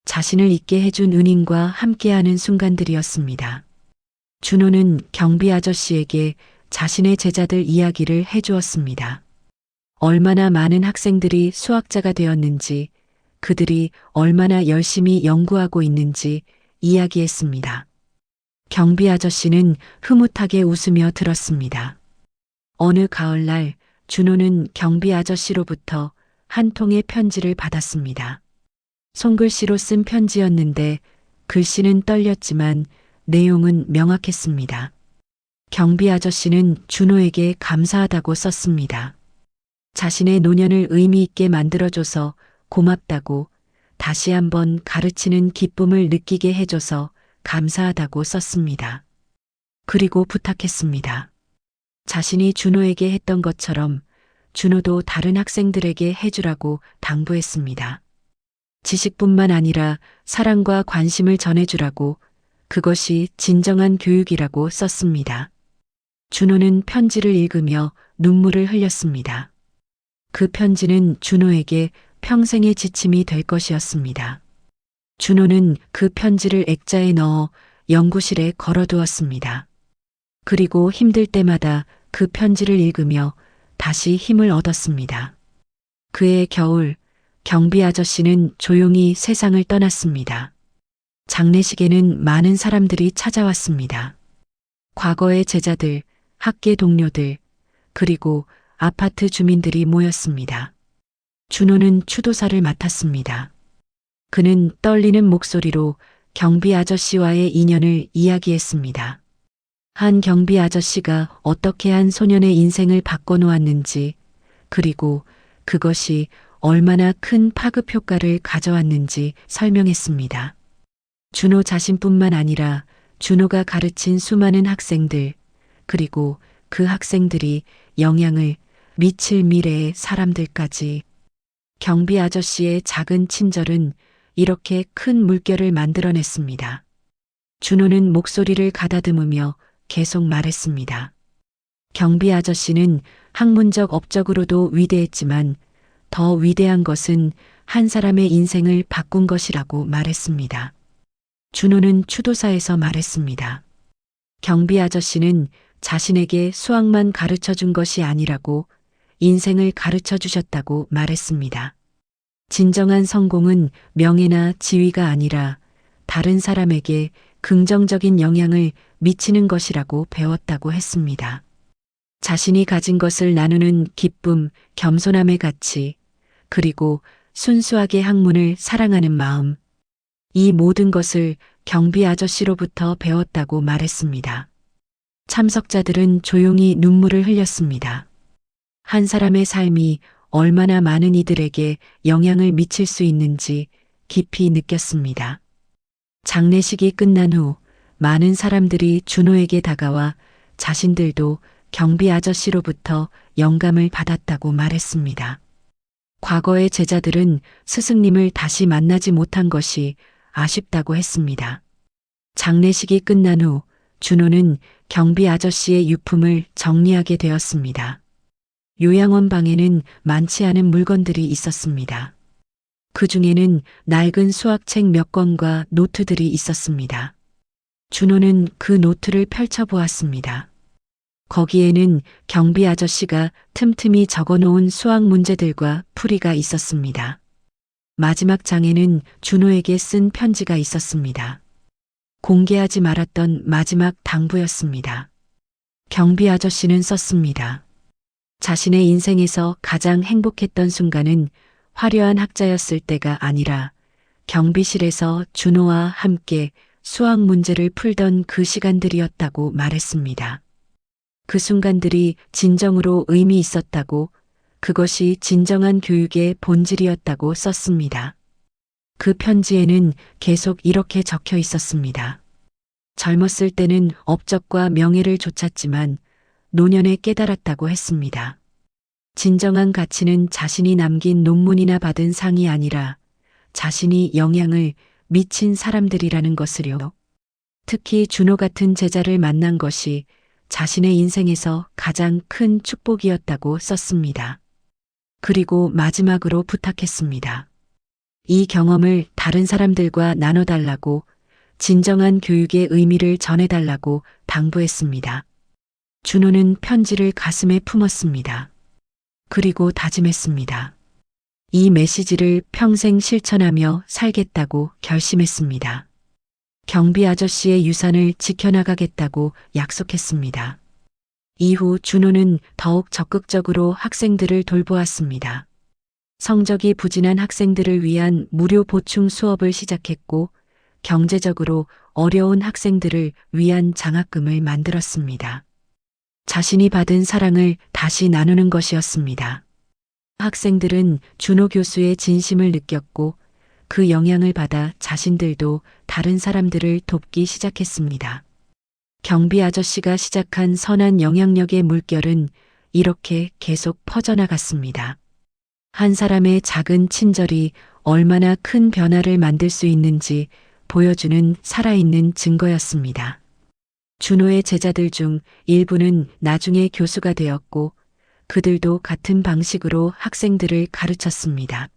자신을 있게 해준 은인과 함께하는 순간들이었습니다. 준호는 경비 아저씨에게 자신의 제자들 이야기를 해주었습니다. 얼마나 많은 학생들이 수학자가 되었는지, 그들이 얼마나 열심히 연구하고 있는지 이야기했습니다. 경비 아저씨는 흐뭇하게 웃으며 들었습니다. 어느 가을날 준호는 경비 아저씨로부터 한 통의 편지를 받았습니다. 손글씨로 쓴 편지였는데 글씨는 떨렸지만 내용은 명확했습니다. 경비 아저씨는 준호에게 감사하다고 썼습니다. 자신의 노년을 의미 있게 만들어줘서 고맙다고, 다시 한번 가르치는 기쁨을 느끼게 해줘서 감사하다고 썼습니다. 그리고 부탁했습니다. 자신이 준호에게 했던 것처럼 준호도 다른 학생들에게 해주라고 당부했습니다. 지식뿐만 아니라 사랑과 관심을 전해주라고, 그것이 진정한 교육이라고 썼습니다. 준호는 편지를 읽으며 눈물을 흘렸습니다. 그 편지는 준호에게 평생의 지침이 될 것이었습니다. 준호는 그 편지를 액자에 넣어 연구실에 걸어두었습니다. 그리고 힘들 때마다 그 편지를 읽으며 다시 힘을 얻었습니다. 그해 겨울, 경비 아저씨는 조용히 세상을 떠났습니다. 장례식에는 많은 사람들이 찾아왔습니다. 과거의 제자들, 학계 동료들, 그리고 아파트 주민들이 모였습니다. 준호는 추도사를 맡았습니다. 그는 떨리는 목소리로 경비 아저씨와의 인연을 이야기했습니다. 한 경비 아저씨가 어떻게 한 소년의 인생을 바꿔놓았는지, 그리고 그것이 얼마나 큰 파급 효과를 가져왔는지 설명했습니다. 준호 자신뿐만 아니라 준호가 가르친 수많은 학생들, 그리고 그 학생들이 영향을 미칠 미래의 사람들까지. 경비 아저씨의 작은 친절은 이렇게 큰 물결을 만들어냈습니다. 준호는 목소리를 가다듬으며 계속 말했습니다. 경비 아저씨는 학문적 업적으로도 위대했지만 더 위대한 것은 한 사람의 인생을 바꾼 것이라고 말했습니다. 준호는 추도사에서 말했습니다. 경비 아저씨는 자신에게 수학만 가르쳐 준 것이 아니라고 인생을 가르쳐 주셨다고 말했습니다. 진정한 성공은 명예나 지위가 아니라 다른 사람에게 긍정적인 영향을 미치는 것이라고 배웠다고 했습니다. 자신이 가진 것을 나누는 기쁨, 겸손함의 가치, 그리고 순수하게 학문을 사랑하는 마음, 이 모든 것을 경비 아저씨로부터 배웠다고 말했습니다. 참석자들은 조용히 눈물을 흘렸습니다. 한 사람의 삶이 얼마나 많은 이들에게 영향을 미칠 수 있는지 깊이 느꼈습니다. 장례식이 끝난 후 많은 사람들이 준호에게 다가와 자신들도 경비 아저씨로부터 영감을 받았다고 말했습니다. 과거의 제자들은 스승님을 다시 만나지 못한 것이 아쉽다고 했습니다. 장례식이 끝난 후 준호는 경비 아저씨의 유품을 정리하게 되었습니다. 요양원 방에는 많지 않은 물건들이 있었습니다. 그 중에는 낡은 수학책 몇 권과 노트들이 있었습니다. 준호는 그 노트를 펼쳐보았습니다. 거기에는 경비 아저씨가 틈틈이 적어놓은 수학 문제들과 풀이가 있었습니다. 마지막 장에는 준호에게 쓴 편지가 있었습니다. 공개하지 말았던 마지막 당부였습니다. 경비 아저씨는 썼습니다. 자신의 인생에서 가장 행복했던 순간은 화려한 학자였을 때가 아니라 경비실에서 준호와 함께 수학 문제를 풀던 그 시간들이었다고 말했습니다. 그 순간들이 진정으로 의미 있었다고, 그것이 진정한 교육의 본질이었다고 썼습니다. 그 편지에는 계속 이렇게 적혀 있었습니다. 젊었을 때는 업적과 명예를 좇았지만 노년에 깨달았다고 했습니다. 진정한 가치는 자신이 남긴 논문이나 받은 상이 아니라 자신이 영향을 미친 사람들이라는 것을요. 특히 준호 같은 제자를 만난 것이 자신의 인생에서 가장 큰 축복이었다고 썼습니다. 그리고 마지막으로 부탁했습니다. 이 경험을 다른 사람들과 나눠달라고, 진정한 교육의 의미를 전해달라고 당부했습니다. 준호는 편지를 가슴에 품었습니다. 그리고 다짐했습니다. 이 메시지를 평생 실천하며 살겠다고 결심했습니다. 경비 아저씨의 유산을 지켜나가겠다고 약속했습니다. 이후 준호는 더욱 적극적으로 학생들을 돌보았습니다. 성적이 부진한 학생들을 위한 무료 보충 수업을 시작했고, 경제적으로 어려운 학생들을 위한 장학금을 만들었습니다. 자신이 받은 사랑을 다시 나누는 것이었습니다. 학생들은 준호 교수의 진심을 느꼈고 그 영향을 받아 자신들도 다른 사람들을 돕기 시작했습니다. 경비 아저씨가 시작한 선한 영향력의 물결은 이렇게 계속 퍼져나갔습니다. 한 사람의 작은 친절이 얼마나 큰 변화를 만들 수 있는지 보여주는 살아있는 증거였습니다. 준호의 제자들 중 일부는 나중에 교수가 되었고 그들도 같은 방식으로 학생들을 가르쳤습니다.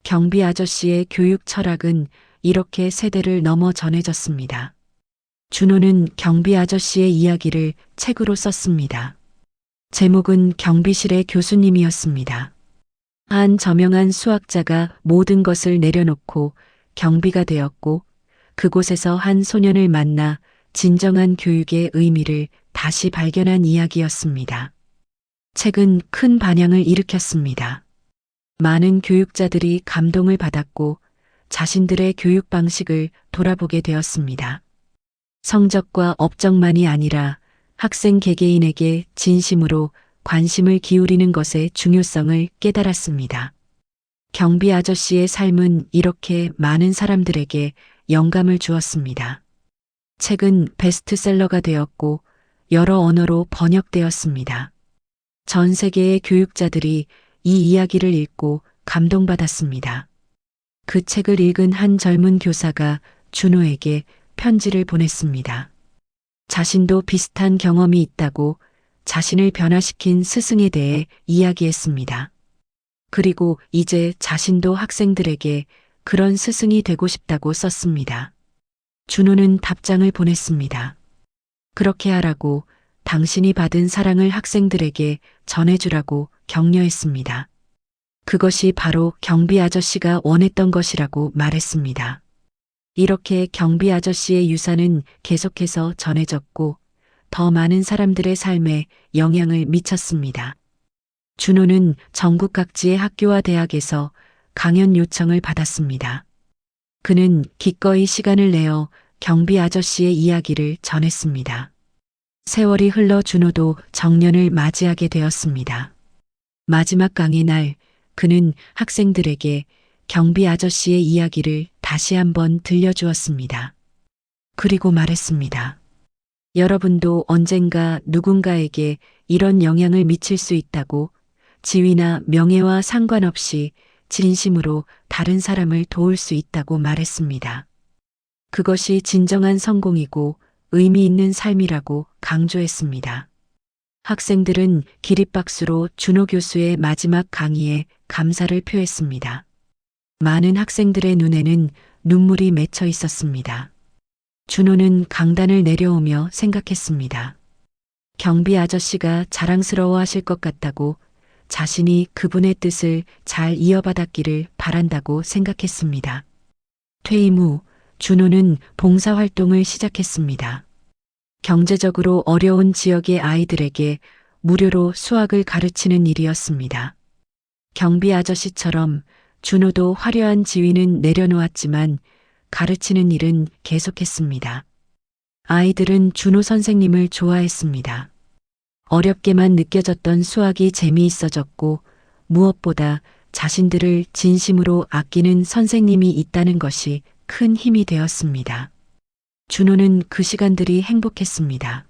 경비 아저씨의 교육 철학은 이렇게 세대를 넘어 전해졌습니다. 준호는 경비 아저씨의 이야기를 책으로 썼습니다. 제목은 경비실의 교수님이었습니다. 한 저명한 수학자가 모든 것을 내려놓고 경비가 되었고 그곳에서 한 소년을 만나 진정한 교육의 의미를 다시 발견한 이야기였습니다. 책은 큰 반향을 일으켰습니다. 많은 교육자들이 감동을 받았고 자신들의 교육 방식을 돌아보게 되었습니다. 성적과 업적만이 아니라 학생 개개인에게 진심으로 관심을 기울이는 것의 중요성을 깨달았습니다. 경비 아저씨의 삶은 이렇게 많은 사람들에게 영감을 주었습니다. 책은 베스트셀러가 되었고 여러 언어로 번역되었습니다. 전 세계의 교육자들이 이 이야기를 읽고 감동받았습니다. 그 책을 읽은 한 젊은 교사가 준호에게 편지를 보냈습니다. 자신도 비슷한 경험이 있다고 자신을 변화시킨 스승에 대해 이야기했습니다. 그리고 이제 자신도 학생들에게 그런 스승이 되고 싶다고 썼습니다. 준호는 답장을 보냈습니다. 그렇게 하라고, 당신이 받은 사랑을 학생들에게 전해주라고 격려했습니다. 그것이 바로 경비 아저씨가 원했던 것이라고 말했습니다. 이렇게 경비 아저씨의 유산은 계속해서 전해졌고 더 많은 사람들의 삶에 영향을 미쳤습니다. 준호는 전국 각지의 학교와 대학에서 강연 요청을 받았습니다. 그는 기꺼이 시간을 내어 경비 아저씨의 이야기를 전했습니다. 세월이 흘러 준호도 정년을 맞이하게 되었습니다. 마지막 강의 날 그는 학생들에게 경비 아저씨의 이야기를 다시 한번 들려주었습니다. 그리고 말했습니다. 여러분도 언젠가 누군가에게 이런 영향을 미칠 수 있다고, 지위나 명예와 상관없이 진심으로 다른 사람을 도울 수 있다고 말했습니다. 그것이 진정한 성공이고 의미 있는 삶이라고 강조했습니다. 학생들은 기립박수로 준호 교수의 마지막 강의에 감사를 표했습니다. 많은 학생들의 눈에는 눈물이 맺혀 있었습니다. 준호는 강단을 내려오며 생각했습니다. 경비 아저씨가 자랑스러워하실 것 같다고, 자신이 그분의 뜻을 잘 이어받았기를 바란다고 생각했습니다. 퇴임 후 준호는 봉사활동을 시작했습니다. 경제적으로 어려운 지역의 아이들에게 무료로 수학을 가르치는 일이었습니다. 경비 아저씨처럼 준호도 화려한 지위는 내려놓았지만 가르치는 일은 계속했습니다. 아이들은 준호 선생님을 좋아했습니다. 어렵게만 느껴졌던 수학이 재미있어졌고 무엇보다 자신들을 진심으로 아끼는 선생님이 있다는 것이 큰 힘이 되었습니다. 준호는 그 시간들이 행복했습니다.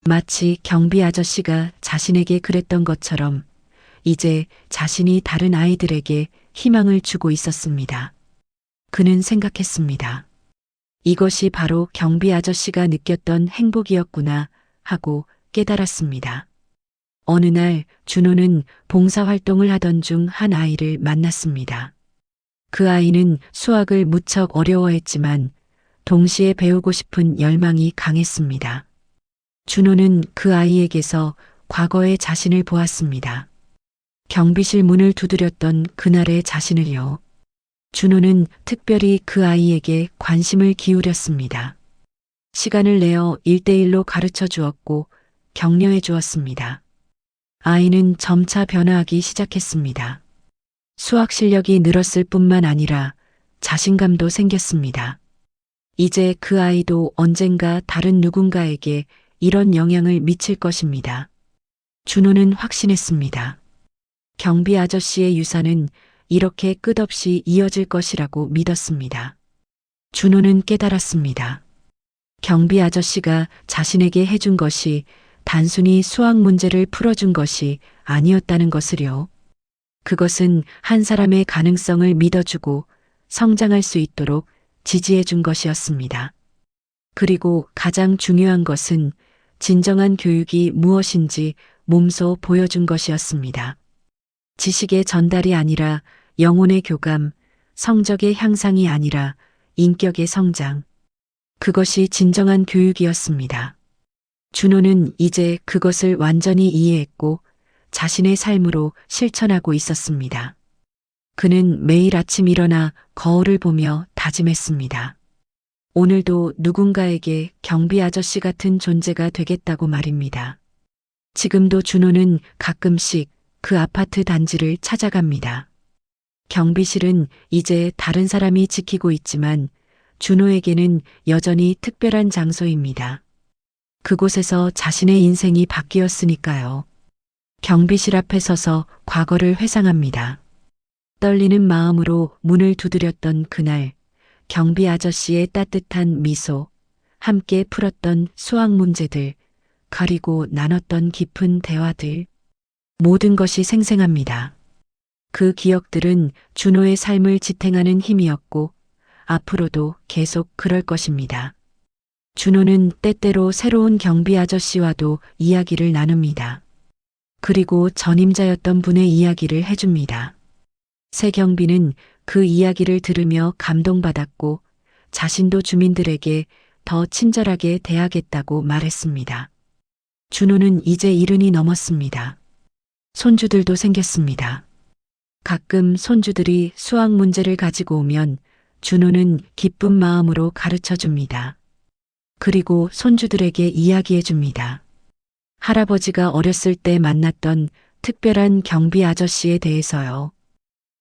마치 경비 아저씨가 자신에게 그랬던 것처럼 이제 자신이 다른 아이들에게 희망을 주고 있었습니다. 그는 생각했습니다. 이것이 바로 경비 아저씨가 느꼈던 행복이었구나 하고 깨달았습니다. 어느 날 준호는 봉사활동을 하던 중 한 아이를 만났습니다. 그 아이는 수학을 무척 어려워했지만 동시에 배우고 싶은 열망이 강했습니다. 준호는 그 아이에게서 과거의 자신을 보았습니다. 경비실 문을 두드렸던 그날의 자신을요. 준호는 특별히 그 아이에게 관심을 기울였습니다. 시간을 내어 1대1로 가르쳐 주었고 격려해 주었습니다. 아이는 점차 변화하기 시작했습니다. 수학 실력이 늘었을 뿐만 아니라 자신감도 생겼습니다. 이제 그 아이도 언젠가 다른 누군가에게 이런 영향을 미칠 것입니다. 준호는 확신했습니다. 경비 아저씨의 유산은 이렇게 끝없이 이어질 것이라고 믿었습니다. 준호는 깨달았습니다. 경비 아저씨가 자신에게 해준 것이 단순히 수학 문제를 풀어준 것이 아니었다는 것을요. 그것은 한 사람의 가능성을 믿어주고 성장할 수 있도록 지지해 준 것이었습니다. 그리고 가장 중요한 것은 진정한 교육이 무엇인지 몸소 보여준 것이었습니다. 지식의 전달이 아니라 영혼의 교감, 성적의 향상이 아니라 인격의 성장. 그것이 진정한 교육이었습니다. 준호는 이제 그것을 완전히 이해했고 자신의 삶으로 실천하고 있었습니다. 그는 매일 아침 일어나 거울을 보며 다짐했습니다. 오늘도 누군가에게 경비 아저씨 같은 존재가 되겠다고 말입니다. 지금도 준호는 가끔씩 그 아파트 단지를 찾아갑니다. 경비실은 이제 다른 사람이 지키고 있지만 준호에게는 여전히 특별한 장소입니다. 그곳에서 자신의 인생이 바뀌었으니까요. 경비실 앞에 서서 과거를 회상합니다. 떨리는 마음으로 문을 두드렸던 그날, 경비 아저씨의 따뜻한 미소, 함께 풀었던 수학 문제들, 그리고 나눴던 깊은 대화들, 모든 것이 생생합니다. 그 기억들은 준호의 삶을 지탱하는 힘이었고 앞으로도 계속 그럴 것입니다. 준호는 때때로 새로운 경비 아저씨와도 이야기를 나눕니다. 그리고 전임자였던 분의 이야기를 해줍니다. 새 경비는 그 이야기를 들으며 감동받았고 자신도 주민들에게 더 친절하게 대하겠다고 말했습니다. 준호는 이제 70이 넘었습니다. 손주들도 생겼습니다. 가끔 손주들이 수학 문제를 가지고 오면 준호는 기쁜 마음으로 가르쳐 줍니다. 그리고 손주들에게 이야기해 줍니다. 할아버지가 어렸을 때 만났던 특별한 경비 아저씨에 대해서요.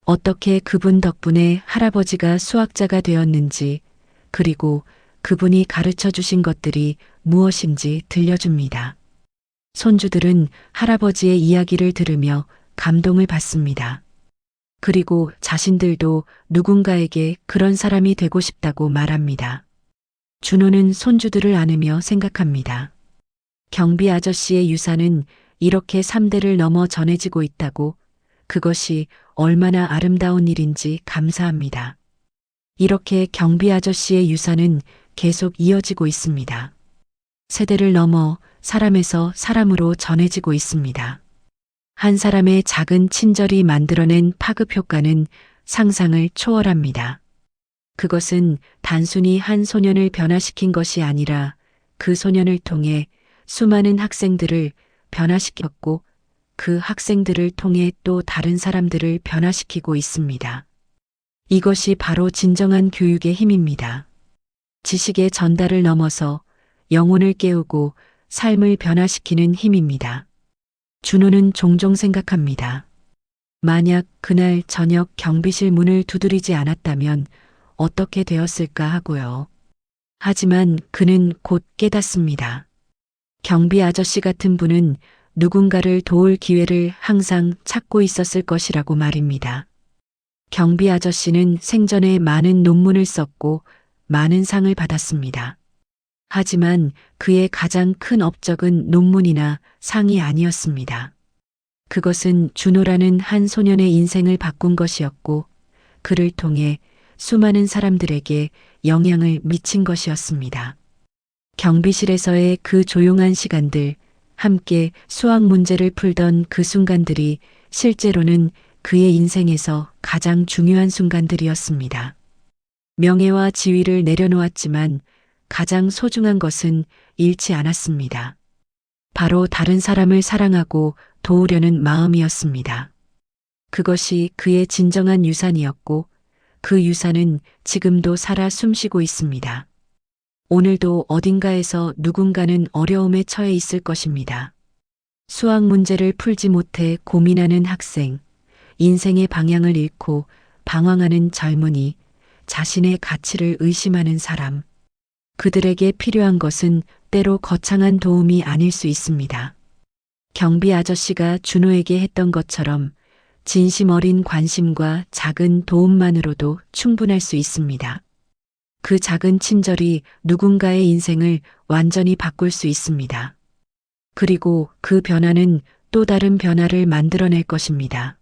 어떻게 그분 덕분에 할아버지가 수학자가 되었는지, 그리고 그분이 가르쳐 주신 것들이 무엇인지 들려줍니다. 손주들은 할아버지의 이야기를 들으며 감동을 받습니다. 그리고 자신들도 누군가에게 그런 사람이 되고 싶다고 말합니다. 준호는 손주들을 안으며 생각합니다. 경비 아저씨의 유산은 이렇게 3대를 넘어 전해지고 있다고, 그것이 얼마나 아름다운 일인지 감사합니다. 이렇게 경비 아저씨의 유산은 계속 이어지고 있습니다. 세대를 넘어 사람에서 사람으로 전해지고 있습니다. 한 사람의 작은 친절이 만들어낸 파급 효과는 상상을 초월합니다. 그것은 단순히 한 소년을 변화시킨 것이 아니라 그 소년을 통해 수많은 학생들을 변화시켰고 그 학생들을 통해 또 다른 사람들을 변화시키고 있습니다. 이것이 바로 진정한 교육의 힘입니다. 지식의 전달을 넘어서 영혼을 깨우고 삶을 변화시키는 힘입니다. 준호는 종종 생각합니다. 만약 그날 저녁 경비실 문을 두드리지 않았다면 어떻게 되었을까 하고요. 하지만 그는 곧 깨닫습니다. 경비 아저씨 같은 분은 누군가를 도울 기회를 항상 찾고 있었을 것이라고 말입니다. 경비 아저씨는 생전에 많은 논문을 썼고 많은 상을 받았습니다. 하지만 그의 가장 큰 업적은 논문이나 상이 아니었습니다. 그것은 준호라는 한 소년의 인생을 바꾼 것이었고 그를 통해 수많은 사람들에게 영향을 미친 것이었습니다. 경비실에서의 그 조용한 시간들, 함께 수학 문제를 풀던 그 순간들이 실제로는 그의 인생에서 가장 중요한 순간들이었습니다. 명예와 지위를 내려놓았지만 가장 소중한 것은 잃지 않았습니다. 바로 다른 사람을 사랑하고 도우려는 마음이었습니다. 그것이 그의 진정한 유산이었고 그 유산은 지금도 살아 숨쉬고 있습니다. 오늘도 어딘가에서 누군가는 어려움에 처해 있을 것입니다. 수학 문제를 풀지 못해 고민하는 학생, 인생의 방향을 잃고 방황하는 젊은이, 자신의 가치를 의심하는 사람. 그들에게 필요한 것은 때로 거창한 도움이 아닐 수 있습니다. 경비 아저씨가 준호에게 했던 것처럼 진심 어린 관심과 작은 도움만으로도 충분할 수 있습니다. 그 작은 친절이 누군가의 인생을 완전히 바꿀 수 있습니다. 그리고 그 변화는 또 다른 변화를 만들어낼 것입니다.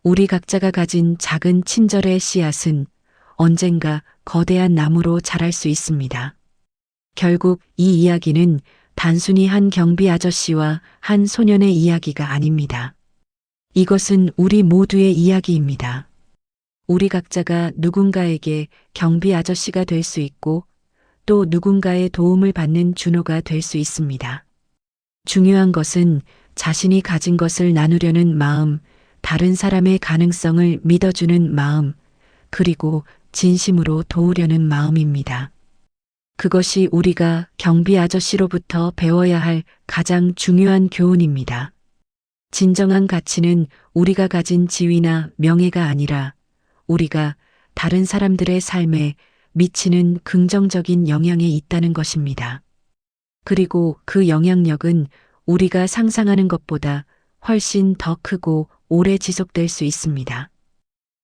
우리 각자가 가진 작은 친절의 씨앗은 언젠가 거대한 나무로 자랄 수 있습니다. 결국 이 이야기는 단순히 한 경비 아저씨와 한 소년의 이야기가 아닙니다. 이것은 우리 모두의 이야기입니다. 우리 각자가 누군가에게 경비 아저씨가 될 수 있고 또 누군가의 도움을 받는 준호가 될 수 있습니다. 중요한 것은 자신이 가진 것을 나누려는 마음, 다른 사람의 가능성을 믿어주는 마음, 그리고 진심으로 도우려는 마음입니다. 그것이 우리가 경비 아저씨로부터 배워야 할 가장 중요한 교훈입니다. 진정한 가치는 우리가 가진 지위나 명예가 아니라 우리가 다른 사람들의 삶에 미치는 긍정적인 영향에 있다는 것입니다. 그리고 그 영향력은 우리가 상상하는 것보다 훨씬 더 크고 오래 지속될 수 있습니다.